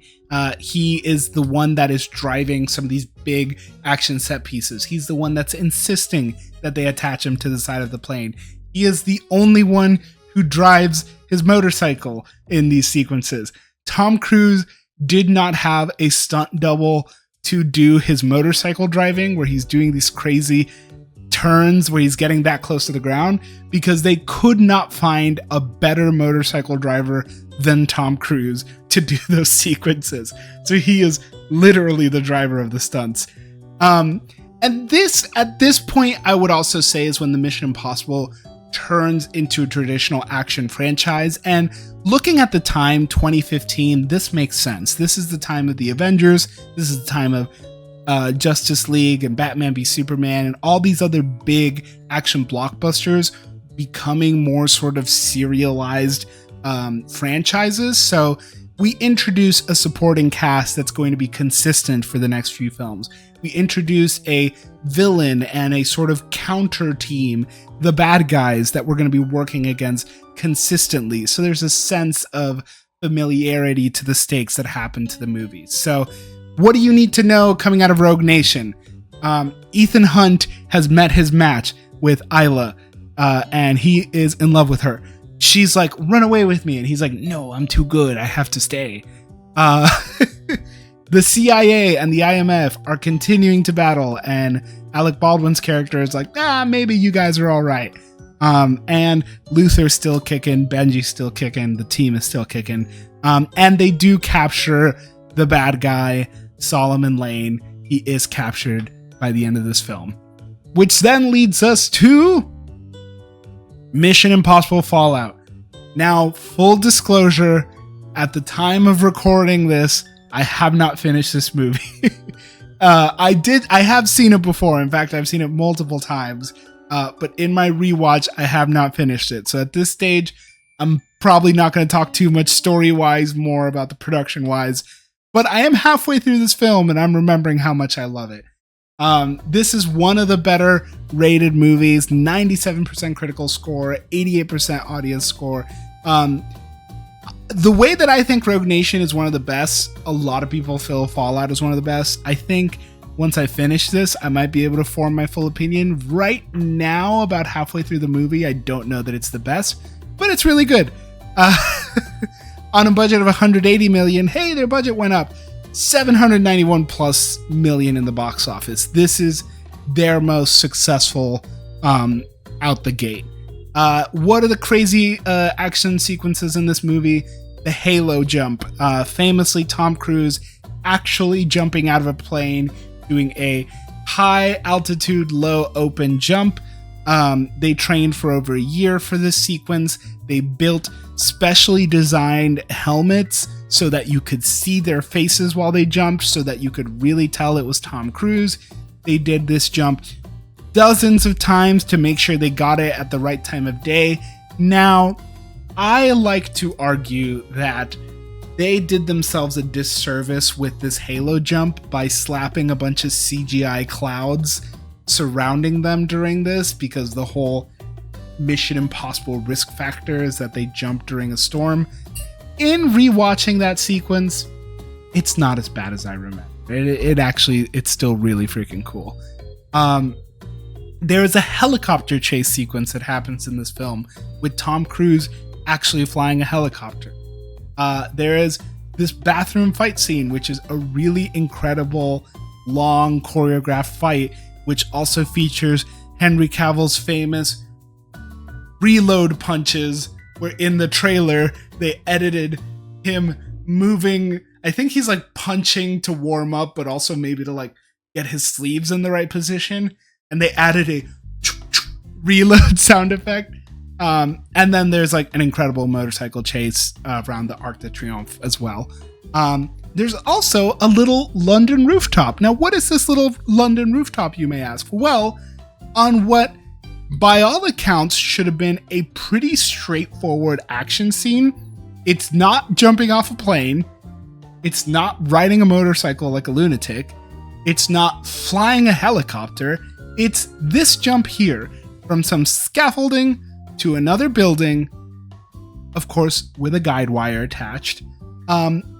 He is the one that is driving some of these big action set pieces. He's the one that's insisting that they attach him to the side of the plane. He is the only one who drives his motorcycle in these sequences. Tom Cruise did not have a stunt double to do his motorcycle driving, where he's doing these crazy turns where he's getting that close to the ground, because they could not find a better motorcycle driver than Tom Cruise to do those sequences. So he is literally the driver of the stunts. And this, at this point, I would also say is when the Mission Impossible turns into a traditional action franchise. And looking at the time, 2015, this makes sense. This is the time of the Avengers. This is the time of Justice League and Batman v Superman and all these other big action blockbusters becoming more sort of serialized franchises. So we introduce a supporting cast that's going to be consistent for the next few films. We introduce a villain and a sort of counter team, the bad guys that we're going to be working against consistently. So there's a sense of familiarity to the stakes that happen to the movies. So what do you need to know coming out of Rogue Nation? Ethan Hunt has met his match with Isla, and he is in love with her. She's like, run away with me. And he's like, no, I'm too good. I have to stay. The CIA and the IMF are continuing to battle, and Alec Baldwin's character is like, maybe you guys are all right. And Luther's still kicking, Benji's still kicking, the team is still kicking. And they do capture the bad guy, Solomon Lane. He is captured by the end of this film. Which then leads us to Mission Impossible Fallout. Now, full disclosure, at the time of recording this, I have not finished this movie. I have seen it before. In fact, I've seen it multiple times. But in my rewatch, I have not finished it. So at this stage, I'm probably not going to talk too much story-wise, more about the production-wise. But I am halfway through this film, and I'm remembering how much I love it. This is one of the better rated movies, 97% critical score, 88% audience score. The way that I think Rogue Nation is one of the best, a lot of people feel Fallout is one of the best. I think once I finish this, I might be able to form my full opinion. Right now, about halfway through the movie, I don't know that it's the best, but it's really good. On a budget of 180 million, hey, their budget went up. 791 plus million in the box office. This is their most successful out the gate. What are the crazy action sequences in this movie? The Halo jump. Famously, Tom Cruise actually jumping out of a plane, doing a high altitude, low open jump. They trained for over a year for this sequence. They built specially designed helmets so that you could see their faces while they jumped, so that you could really tell it was Tom Cruise. They did this jump dozens of times to make sure they got it at the right time of day. Now, I like to argue that they did themselves a disservice with this Halo jump by slapping a bunch of CGI clouds surrounding them during this, because the whole Mission Impossible risk factor is that they jump during a storm. In rewatching that sequence, it's not as bad as I remember. It's still really freaking cool. There is a helicopter chase sequence that happens in this film with Tom Cruise actually flying a helicopter. There is this bathroom fight scene, which is a really incredible, long choreographed fight, which also features Henry Cavill's famous reload punches, where in the trailer they edited him moving. I think he's like punching to warm up, but also maybe to like get his sleeves in the right position. And they added a reload sound effect. And then there's like an incredible motorcycle chase around the Arc de Triomphe as well. There's also a little London rooftop. Now, what is this little London rooftop, you may ask? Well, on what by all accounts should have been a pretty straightforward action scene, it's not jumping off a plane. It's not riding a motorcycle like a lunatic. It's not flying a helicopter. It's this jump here from some scaffolding to another building, of course, with a guide wire attached,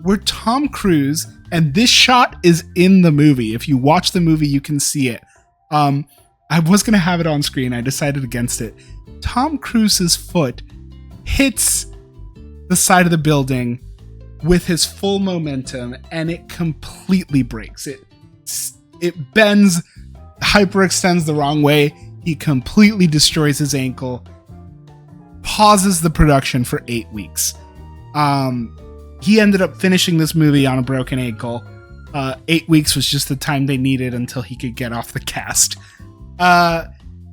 where Tom Cruise, and this shot is in the movie. If you watch the movie, you can see it. I was going to have it on screen. I decided against it. Tom Cruise's foot hits the side of the building with his full momentum, and it completely breaks. It bends, hyperextends the wrong way. He completely destroys his ankle, pauses the production for 8 weeks. He ended up finishing this movie on a broken ankle. 8 weeks was just the time they needed until he could get off the cast.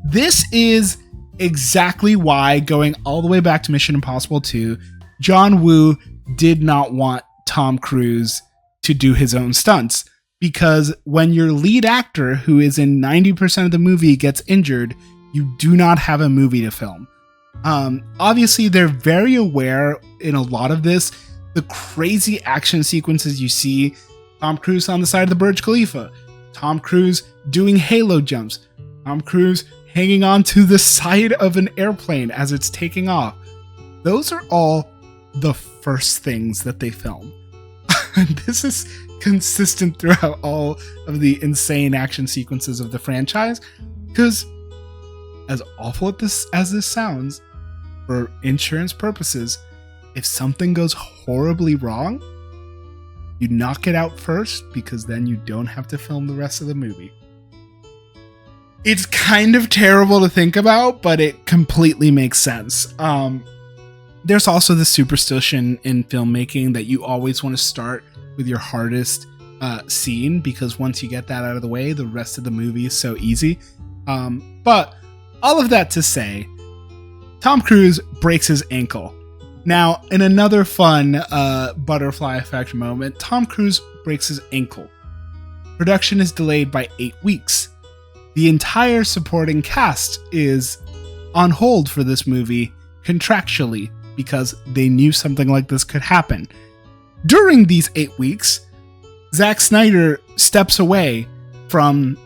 This is exactly why, going all the way back to Mission Impossible 2, John Woo did not want Tom Cruise to do his own stunts. Because when your lead actor, who is in 90% of the movie, gets injured, you do not have a movie to film. Obviously, they're very aware in a lot of this. The crazy action sequences you see, Tom Cruise on the side of the Burj Khalifa, Tom Cruise doing halo jumps, Tom Cruise hanging on to the side of an airplane as it's taking off. Those are all the first things that they film. And this is consistent throughout all of the insane action sequences of the franchise. Because as awful as this sounds, for insurance purposes, if something goes horribly wrong, you knock it out first, because then you don't have to film the rest of the movie. It's kind of terrible to think about, but it completely makes sense. There's also the superstition in filmmaking that you always want to start with your hardest scene, because once you get that out of the way, the rest of the movie is so easy. But all of that to say, Tom Cruise breaks his ankle. Now, in another fun butterfly effect moment, Tom Cruise breaks his ankle. Production is delayed by 8 weeks. The entire supporting cast is on hold for this movie contractually, because they knew something like this could happen. During these 8 weeks, Zack Snyder steps away from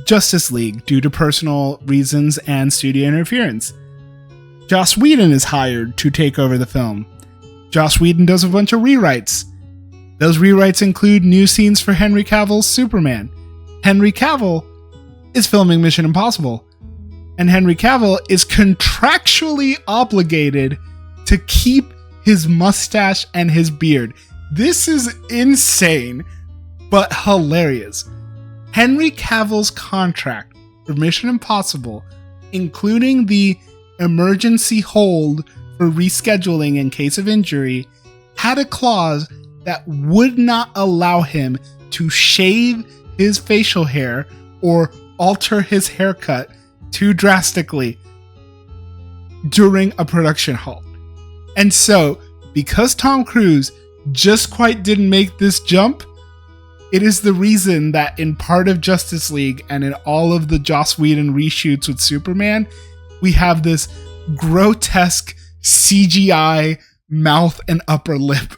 Justice League due to personal reasons and studio interference. Joss Whedon is hired to take over the film. Joss Whedon does a bunch of rewrites. Those rewrites include new scenes for Henry Cavill's Superman. Henry Cavill is filming Mission Impossible, and Henry Cavill is contractually obligated to keep his mustache and his beard. This is insane, but hilarious. Henry Cavill's contract for Mission Impossible, including the emergency hold for rescheduling in case of injury, had a clause that would not allow him to shave his facial hair or alter his haircut too drastically during a production halt. And so, because Tom Cruise just quite didn't make this jump, it is the reason that in part of Justice League and in all of the Joss Whedon reshoots with Superman, we have this grotesque CGI mouth and upper lip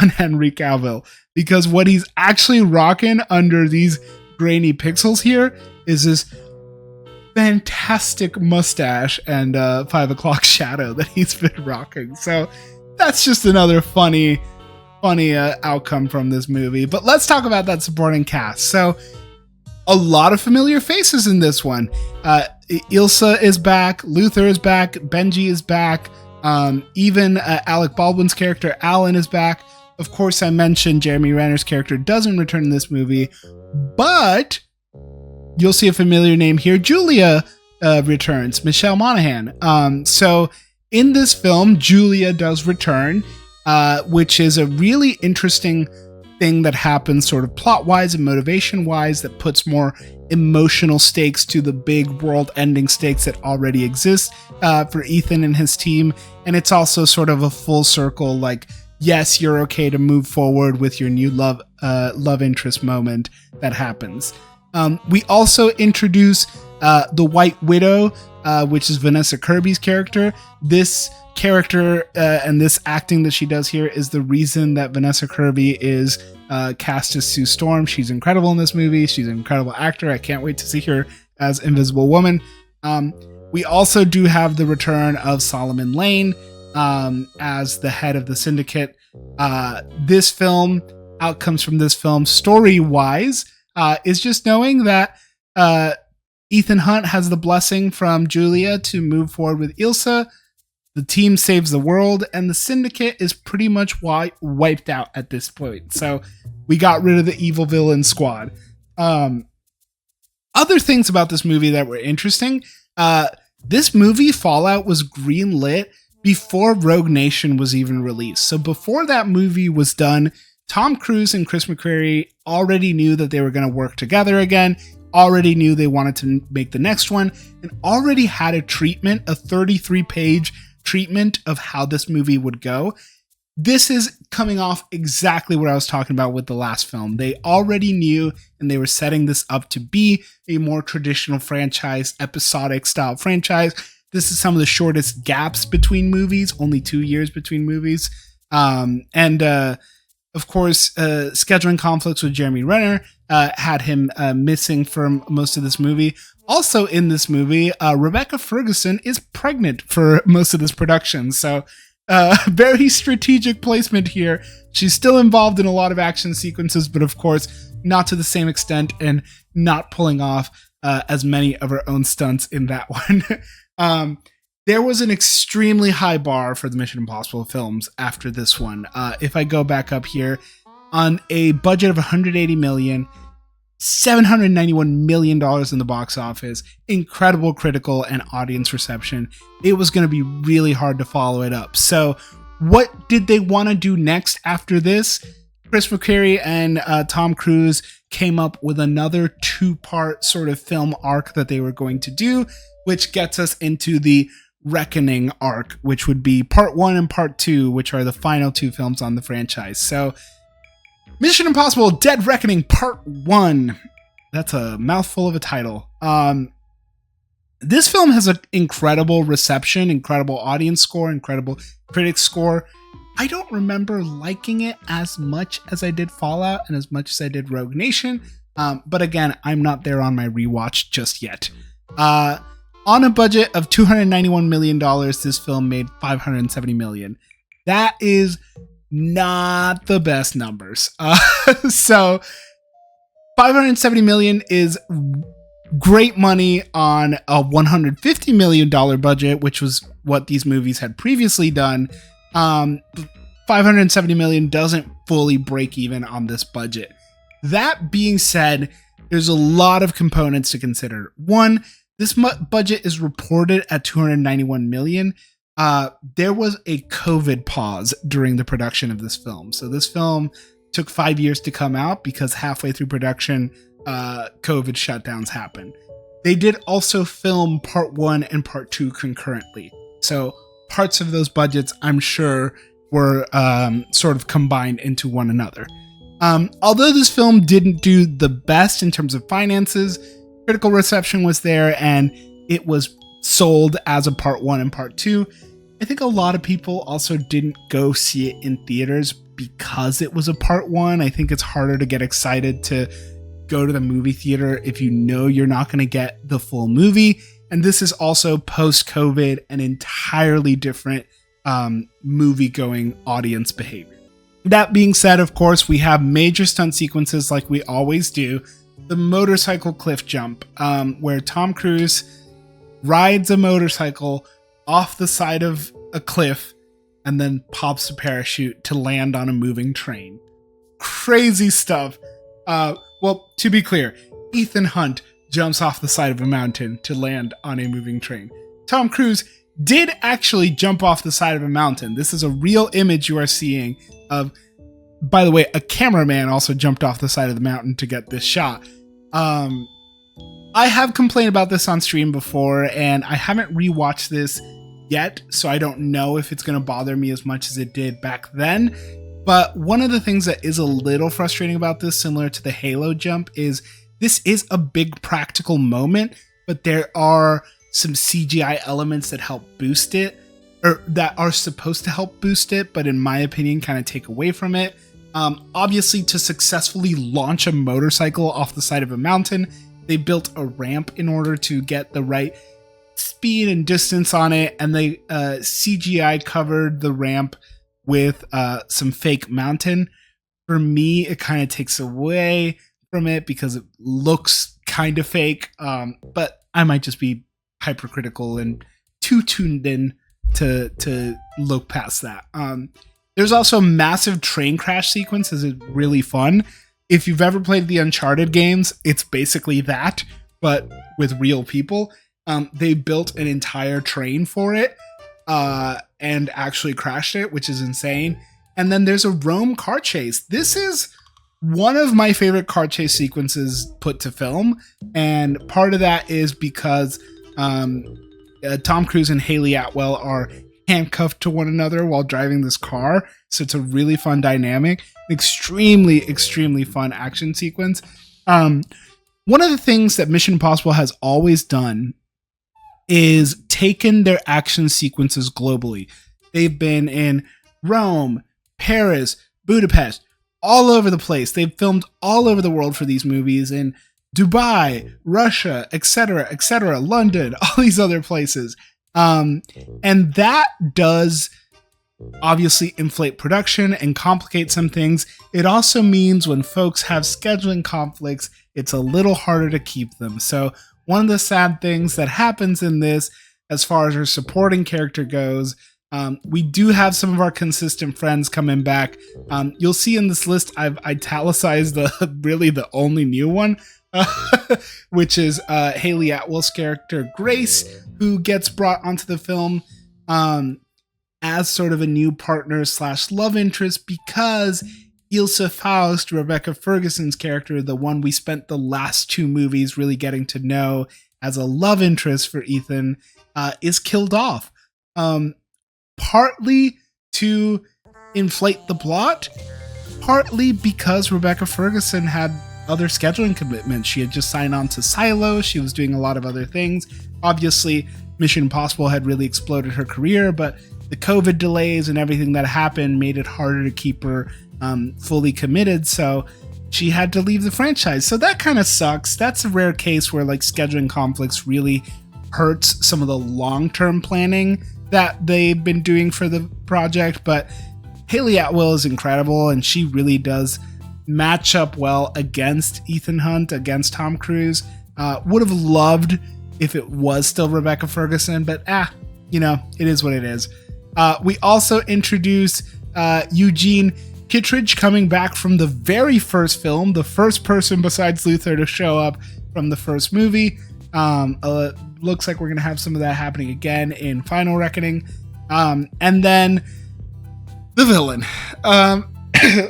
on Henry Cavill. Because what he's actually rocking under these grainy pixels here is this fantastic mustache and 5 o'clock shadow that he's been rocking. So that's just another funny outcome from this movie. But let's talk about that supporting cast. So a lot of familiar faces in this one. Ilsa is back, Luther is back, Benji is back, even Alec Baldwin's character Alan is back. Of course, I mentioned Jeremy Renner's character doesn't return in this movie, but you'll see a familiar name here. Julia returns, Michelle Monaghan. So in this film, Julia does return, which is a really interesting thing that happens sort of plot-wise and motivation-wise that puts more emotional stakes to the big world-ending stakes that already exist for Ethan and his team. And it's also sort of a full circle, like, yes, you're okay to move forward with your new love interest moment that happens. We also introduce the White Widow, which is Vanessa Kirby's character. This character and this acting that she does here is the reason that Vanessa Kirby is cast as Sue Storm. She's incredible in this movie. She's an incredible actor. I can't wait to see her as Invisible Woman. We also do have the return of Solomon Lane as the head of the syndicate. This film, outcomes from this film, story-wise, is just knowing that Ethan Hunt has the blessing from Julia to move forward with Ilsa. The team saves the world, and the syndicate is pretty much wiped out at this point. So we got rid of the evil villain squad. Other things about this movie that were interesting. This movie, Fallout, was greenlit before Rogue Nation was even released. So before that movie was done, Tom Cruise and Chris McQuarrie already knew that they were going to work together again, already knew they wanted to make the next one, and already had a 33-page treatment of how this movie would go. This is coming off exactly what I was talking about with the last film. They already knew, and they were setting this up to be a more traditional franchise, episodic style franchise. This is some of the shortest gaps between movies, only 2 years between movies. Of course, scheduling conflicts with Jeremy Renner had him missing from most of this movie. Also in this movie, Rebecca Ferguson is pregnant for most of this production. So very strategic placement here. She's still involved in a lot of action sequences, but of course, not to the same extent and not pulling off as many of her own stunts in that one. There was an extremely high bar for the Mission Impossible films after this one. If I go back up here, on a budget of $180 million, $791 million in the box office, incredible critical and audience reception, it was going to be really hard to follow it up. So what did they want to do next after this? Chris McQuarrie and Tom Cruise came up with another 2-part sort of film arc that they were going to do, which gets us into the Reckoning arc, which would be part 1 and part 2, which are the final 2 films on the franchise. So Mission Impossible Dead Reckoning Part 1. That's a mouthful of a title. This film has an incredible reception, incredible audience score, incredible critic score. I don't remember liking it as much as I did Fallout and as much as I did Rogue Nation. But again, I'm not there on my rewatch just yet. On a budget of $291 million, this film made $570 million. That is not the best numbers. So $570 million is great money on a $150 million budget, which was what these movies had previously done. $570 million doesn't fully break even on this budget. That being said, there's a lot of components to consider. One, this budget is reported at $291 million. There was a COVID pause during the production of this film. So this film took 5 years to come out because halfway through production, COVID shutdowns happened. They did also film part 1 and part 2 concurrently. So parts of those budgets, I'm sure, were sort of combined into one another. Although this film didn't do the best in terms of finances, critical reception was there and it was sold as a part 1 and part 2. I think a lot of people also didn't go see it in theaters because it was a part 1. I think it's harder to get excited to go to the movie theater if you know you're not going to get the full movie. And this is also post-COVID, an entirely different movie-going audience behavior. That being said, of course, we have major stunt sequences like we always do. The motorcycle cliff jump, where Tom Cruise rides a motorcycle off the side of a cliff and then pops a parachute to land on a moving train. Crazy stuff. Well, to be clear, Ethan Hunt jumps off the side of a mountain to land on a moving train. Tom Cruise did actually jump off the side of a mountain. This is a real image you are seeing of, by the way, a cameraman also jumped off the side of the mountain to get this shot. I have complained about this on stream before, and I haven't rewatched this yet, so I don't know if it's going to bother me as much as it did back then. But one of the things that is a little frustrating about this, similar to the Halo jump, is this is a big practical moment, but there are some CGI elements that help boost it, or that are supposed to help boost it, but in my opinion, kind of take away from it. Obviously, to successfully launch a motorcycle off the side of a mountain, they built a ramp in order to get the right speed and distance on it, and they CGI covered the ramp with some fake mountain. For me, it kind of takes away from it because it looks kind of fake, but I might just be hypercritical and too tuned in to look past that. There's also a massive train crash sequence is really fun. If you've ever played the Uncharted games, it's basically that, but with real people. They built an entire train for it and actually crashed it, which is insane. And then there's a Rome car chase. This is one of my favorite car chase sequences put to film. And part of that is because Tom Cruise and Hayley Atwell are handcuffed to one another while driving this car. So it's a really fun dynamic. Extremely, extremely fun action sequence. One of the things that Mission Impossible has always done is taken their action sequences globally. They've been in Rome, Paris, Budapest, all over the place. They've filmed all over the world for these movies in Dubai, Russia, etc., London, all these other places. And that does obviously inflate production and complicate some things. It also means when folks have scheduling conflicts, it's a little harder to keep them. So one of the sad things that happens in this, as far as our supporting character goes, we do have some of our consistent friends coming back. You'll see in this list, I've italicized the only new one, which is Hayley Atwell's character Grace, who gets brought onto the film as sort of a new partner / love interest because Ilsa Faust, Rebecca Ferguson's character, the one we spent the last 2 movies really getting to know as a love interest for Ethan, is killed off. Partly to inflate the plot, partly because Rebecca Ferguson had other scheduling commitments. She had just signed on to Silo. She was doing a lot of other things. Obviously, Mission Impossible had really exploded her career, but the COVID delays and everything that happened made it harder to keep her fully committed. So she had to leave the franchise. So that kind of sucks. That's a rare case where like scheduling conflicts really hurts some of the long-term planning that they've been doing for the project. But Hayley Atwell is incredible, and she really does match up well against Ethan Hunt, against Tom Cruise. Would have loved if it was still Rebecca Ferguson, but it is what it is. We also introduced Eugene Kittredge coming back from the very first film, the first person besides Luther to show up from the first movie. Looks like we're going to have some of that happening again in Final Reckoning. And then the villain.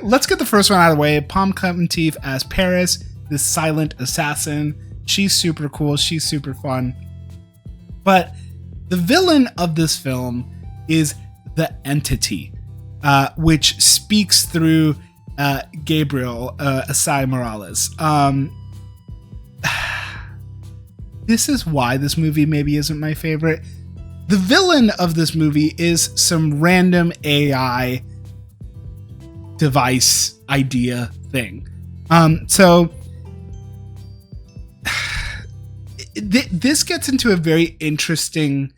Let's get the first one out of the way. Pom Klementieff as Paris, this silent assassin. She's super cool. She's super fun. But the villain of this film is the Entity, which speaks through Gabriel Asai Morales. This is why this movie maybe isn't my favorite. The villain of this movie is some random AI device idea thing. So this gets into a very interesting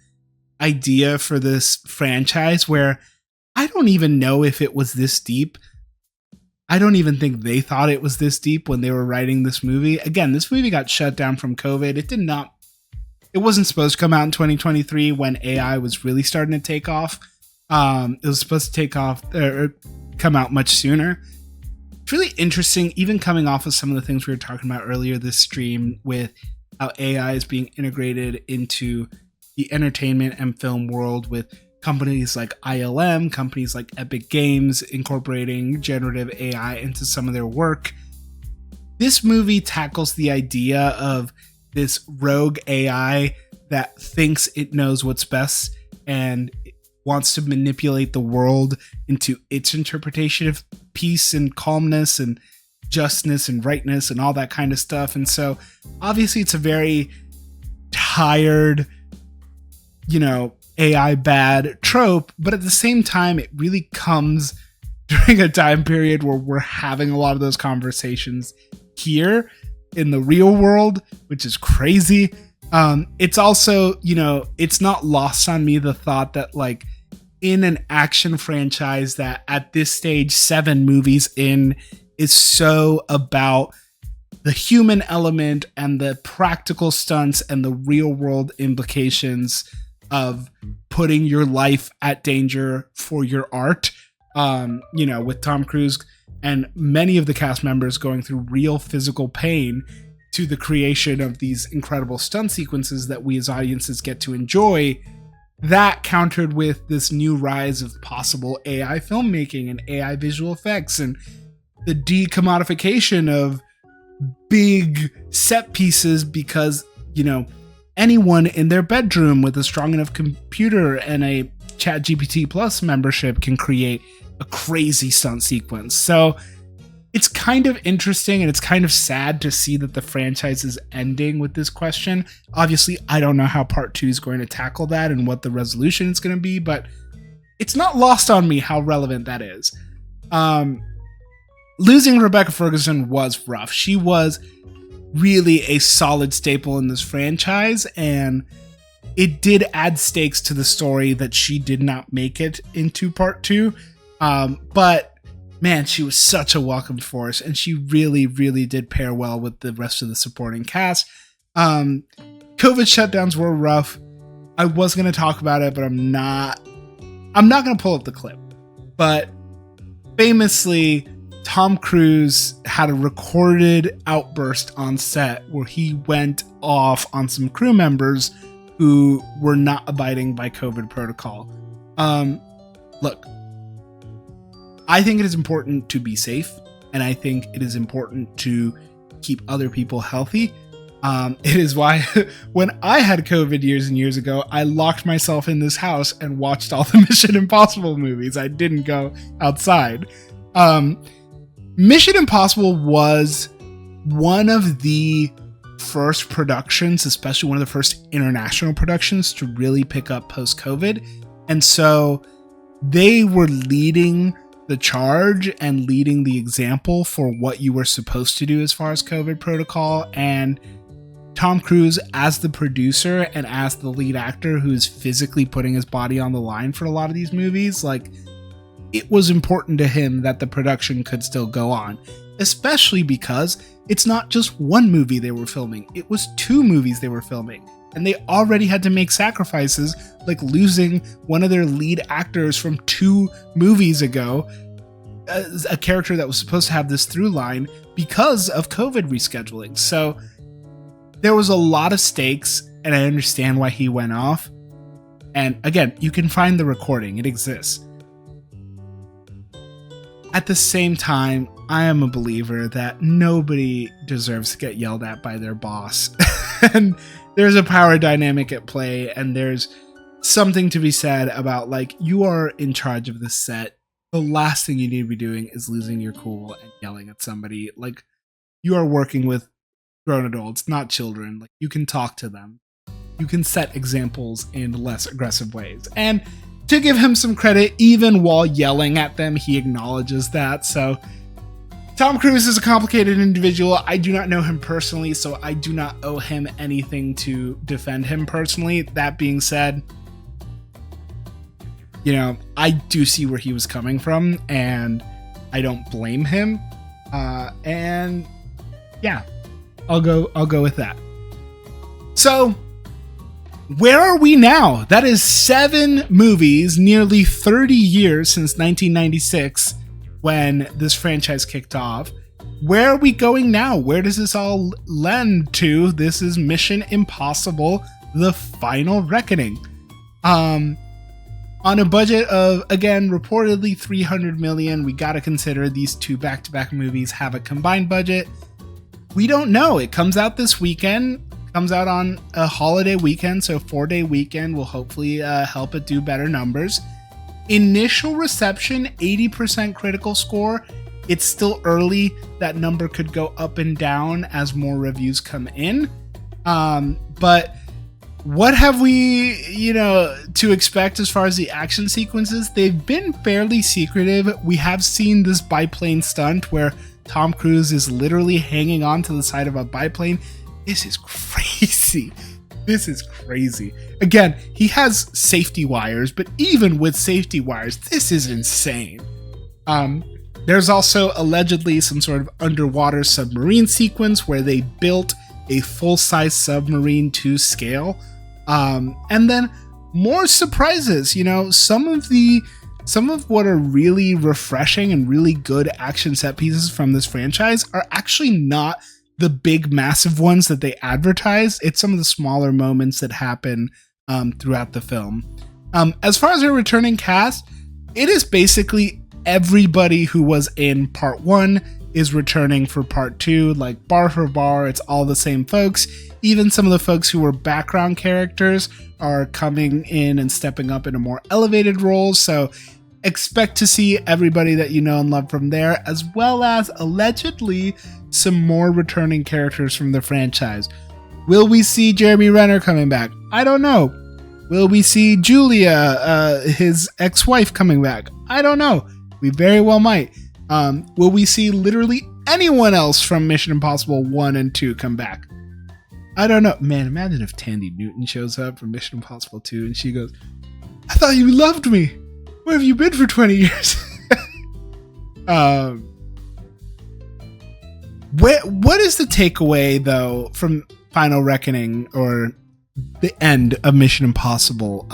idea for this franchise where I don't even know if it was this deep. I don't even think they thought it was this deep when they were writing this movie. Again, this movie got shut down from COVID. It wasn't supposed to come out in 2023 when AI was really starting to take off. It was supposed to take off or come out much sooner. It's really interesting, even coming off of some of the things we were talking about earlier this stream with how AI is being integrated into the entertainment and film world with companies like ILM, companies like Epic Games incorporating generative AI into some of their work. This movie tackles the idea of this rogue AI that thinks it knows what's best and wants to manipulate the world into its interpretation of peace and calmness and justness and rightness and all that kind of stuff. And so obviously it's a very tired, AI bad trope, but at the same time, it really comes during a time period where we're having a lot of those conversations here in the real world, which is crazy. It's also, it's not lost on me the thought that like in an action franchise that at this stage, 7 movies in, is so about the human element and the practical stunts and the real world implications of putting your life at danger for your art. With Tom Cruise and many of the cast members going through real physical pain to the creation of these incredible stunt sequences that we as audiences get to enjoy. That countered with this new rise of possible AI filmmaking and AI visual effects and the decommodification of big set pieces because, anyone in their bedroom with a strong enough computer and a ChatGPT Plus membership can create a crazy stunt sequence. So it's kind of interesting and it's kind of sad to see that the franchise is ending with this question. Obviously, I don't know how part 2 is going to tackle that and what the resolution is going to be, but it's not lost on me how relevant that is. Losing Rebecca Ferguson was rough. She was really a solid staple in this franchise, and it did add stakes to the story that she did not make it into part 2. But man, she was such a welcome force, and she really, really did pair well with the rest of the supporting cast. COVID shutdowns were rough. I was going to talk about it, but I'm not going to pull up the clip. But famously, Tom Cruise had a recorded outburst on set where he went off on some crew members who were not abiding by COVID protocol. Look, I think it is important to be safe, and I think it is important to keep other people healthy. It is why when I had COVID years and years ago, I locked myself in this house and watched all the Mission Impossible movies. I didn't go outside. Mission Impossible was one of the first productions, especially one of the first international productions to really pick up post-COVID. And so they were leading the charge and leading the example for what you were supposed to do as far as COVID protocol. And Tom Cruise, as the producer and as the lead actor who's physically putting his body on the line for a lot of these movies, like, it was important to him that the production could still go on, especially because it's not just one movie they were filming. It was 2 movies they were filming, and they already had to make sacrifices like losing one of their lead actors from 2 movies ago, a character that was supposed to have this through line because of COVID rescheduling. So there was a lot of stakes, and I understand why he went off. And again, you can find the recording. It exists. At the same time, I am a believer that nobody deserves to get yelled at by their boss. And there's a power dynamic at play, and there's something to be said about, like, you are in charge of the set. The last thing you need to be doing is losing your cool and yelling at somebody. Like, you are working with grown adults, not children. Like, you can talk to them. You can set examples in less aggressive ways. And to give him some credit, even while yelling at them, he acknowledges that. So Tom Cruise is a complicated individual. I do not know him personally, so I do not owe him anything to defend him personally. That being said, I do see where he was coming from, and I don't blame him. And yeah, I'll go with that. So where are we now? That is 7 movies, nearly 30 years since 1996 when this franchise kicked off. Where are we going now? Where does this all lend to? This is Mission Impossible: The Final Reckoning. On a budget of, again, reportedly $300 million, we gotta consider these 2 back-to-back movies have a combined budget. We don't know. It comes out this weekend. Comes out on a holiday weekend, so 4-day weekend will hopefully help it do better numbers. Initial reception, 80% critical score. It's still early. That number could go up and down as more reviews come in. But what have we, to expect as far as the action sequences? They've been fairly secretive. We have seen this biplane stunt where Tom Cruise is literally hanging on to the side of a biplane. This is crazy. This is crazy. Again, he has safety wires, but even with safety wires, this is insane. There's also allegedly some sort of underwater submarine sequence where they built a full-size submarine to scale. And then more surprises, some of what are really refreshing and really good action set pieces from this franchise are actually not the big massive ones that they advertise. It's some of the smaller moments that happen throughout the film. As far as our returning cast, it is basically everybody who was in part 1 is returning for part 2, like bar for bar. It's all the same folks. Even some of the folks who were background characters are coming in and stepping up into more elevated roles. So expect to see everybody that you know and love from there, as well as allegedly some more returning characters from the franchise. Will we see Jeremy Renner coming back? I don't know. Will we see Julia, his ex-wife, coming back? I don't know. We very well might. Will we see literally anyone else from Mission Impossible 1 and 2 come back? I don't know. Man, imagine if Tandy Newton shows up from Mission Impossible 2 and she goes, "I thought you loved me. Where have you been for 20 years?" What is the takeaway, though, from Final Reckoning or the end of Mission Impossible?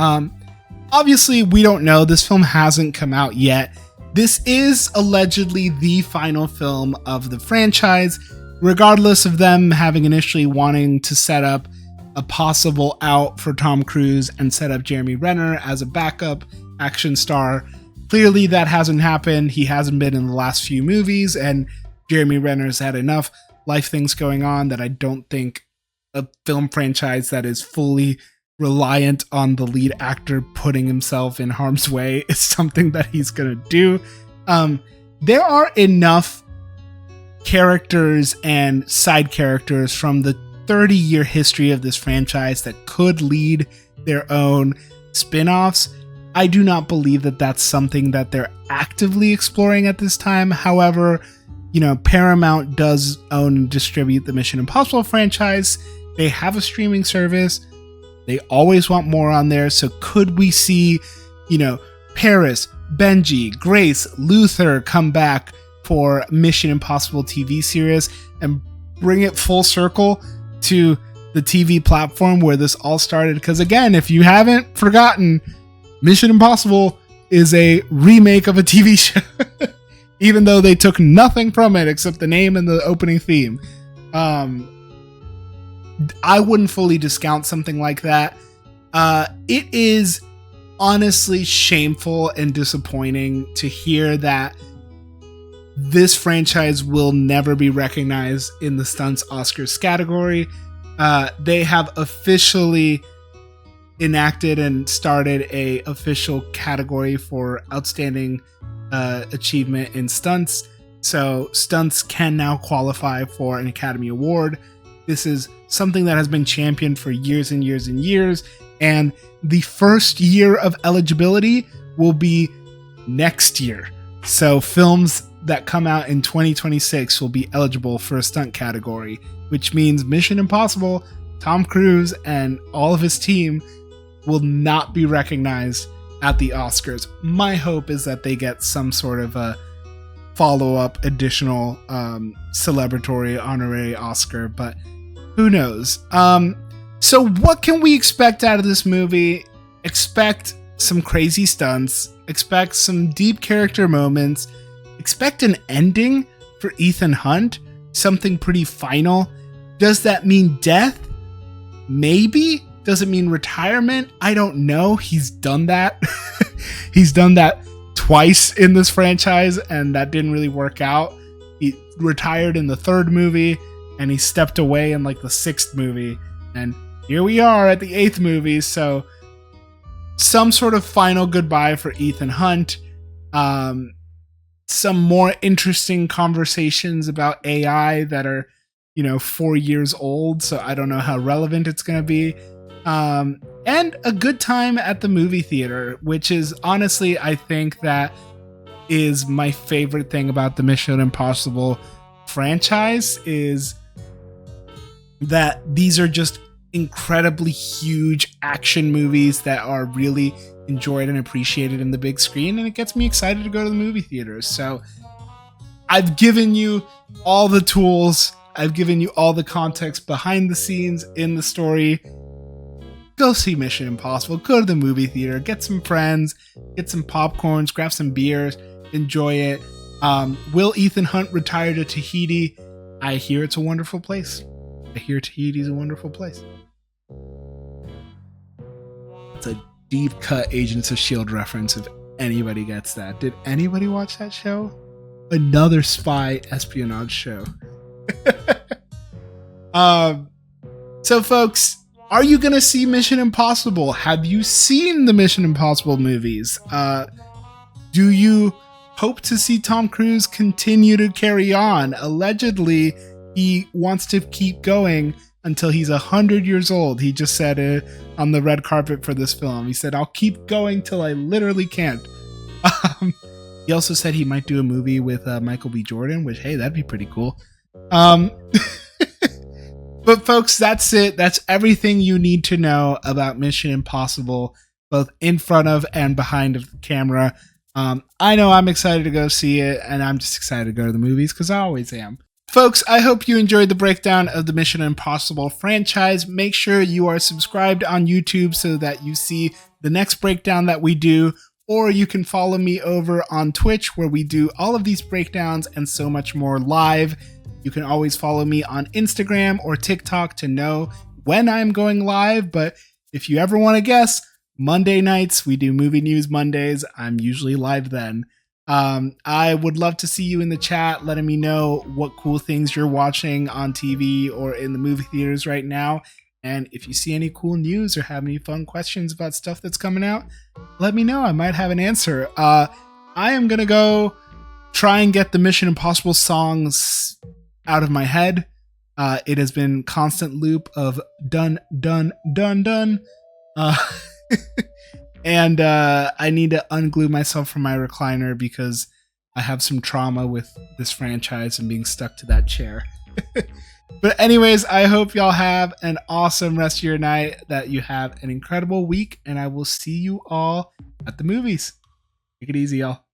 Obviously, we don't know. This film hasn't come out yet. This is allegedly the final film of the franchise, regardless of them having initially wanting to set up a possible out for Tom Cruise and set up Jeremy Renner as a backup action star. Clearly, that hasn't happened. He hasn't been in the last few movies, and Jeremy Renner's had enough life things going on that I don't think a film franchise that is fully reliant on the lead actor putting himself in harm's way is something that he's gonna do. There are enough characters and side characters from the 30-year history of this franchise that could lead their own spin-offs. I do not believe that that's something that they're actively exploring at this time. However, Paramount does own and distribute the Mission Impossible franchise. They have a streaming service. They always want more on there. So could we see, Paris, Benji, Grace, Luther come back for Mission Impossible TV series and bring it full circle to the TV platform where this all started? Because again, if you haven't forgotten, Mission Impossible is a remake of a TV show, even though they took nothing from it except the name and the opening theme. I wouldn't fully discount something like that. It is honestly shameful and disappointing to hear that this franchise will never be recognized in the Stunts Oscars category. They have officially enacted and started a official category for outstanding achievement in stunts. So stunts can now qualify for an Academy Award. This is something that has been championed for years and years and years. And the first year of eligibility will be next year. So films that come out in 2026 will be eligible for a stunt category, which means Mission Impossible, Tom Cruise, and all of his team will not be recognized at the Oscars. My hope is that they get some sort of a follow-up additional celebratory honorary Oscar, but who knows? So what can we expect out of this movie? Expect some crazy stunts, expect some deep character moments, expect an ending for Ethan Hunt, something pretty final. Does that mean death? Maybe. Does it mean retirement? I don't know. He's done that. He's done that twice in this franchise, and that didn't really work out. He retired in the 3rd movie, and he stepped away in like the 6th movie, and here we are at the 8th movie. So some sort of final goodbye for Ethan Hunt. Some more interesting conversations about AI that are, 4 years old. So I don't know how relevant it's going to be. And a good time at the movie theater, which is honestly, I think that is my favorite thing about the Mission Impossible franchise, is that these are just incredibly huge action movies that are really enjoyed and appreciated in the big screen, and it gets me excited to go to the movie theaters. So I've given you all the tools, I've given you all the context behind the scenes in the story. Go see Mission Impossible, go to the movie theater, get some friends, get some popcorns, grab some beers, enjoy it. Will Ethan Hunt retire to Tahiti? I hear it's a wonderful place. I hear Tahiti's a wonderful place. It's a deep cut Agents of S.H.I.E.L.D. reference if anybody gets that. Did anybody watch that show? Another spy espionage show. So folks, are you going to see Mission Impossible? Have you seen the Mission Impossible movies? Do you hope to see Tom Cruise continue to carry on? Allegedly, he wants to keep going until he's 100 years old. He just said it on the red carpet for this film. He said, I'll keep going till I literally can't. He also said he might do a movie with Michael B. Jordan, which, hey, that'd be pretty cool. But folks, that's it. That's everything you need to know about Mission Impossible, both in front of and behind of the camera. I know I'm excited to go see it, and I'm just excited to go to the movies because I always am. Folks, I hope you enjoyed the breakdown of the Mission Impossible franchise. Make sure you are subscribed on YouTube so that you see the next breakdown that we do, or you can follow me over on Twitch where we do all of these breakdowns and so much more live. You can always follow me on Instagram or TikTok to know when I'm going live, but if you ever want to guess, Monday nights, we do Movie News Mondays. I'm usually live then. I would love to see you in the chat, letting me know what cool things you're watching on TV or in the movie theaters right now. And if you see any cool news or have any fun questions about stuff that's coming out, let me know. I might have an answer. I am going to go try and get the Mission Impossible songs out of my head. It has been constant loop of done, done, done, done. And I need to unglue myself from my recliner because I have some trauma with this franchise and being stuck to that chair. But anyways, I hope y'all have an awesome rest of your night, that you have an incredible week, and I will see you all at the movies. Take it easy, y'all.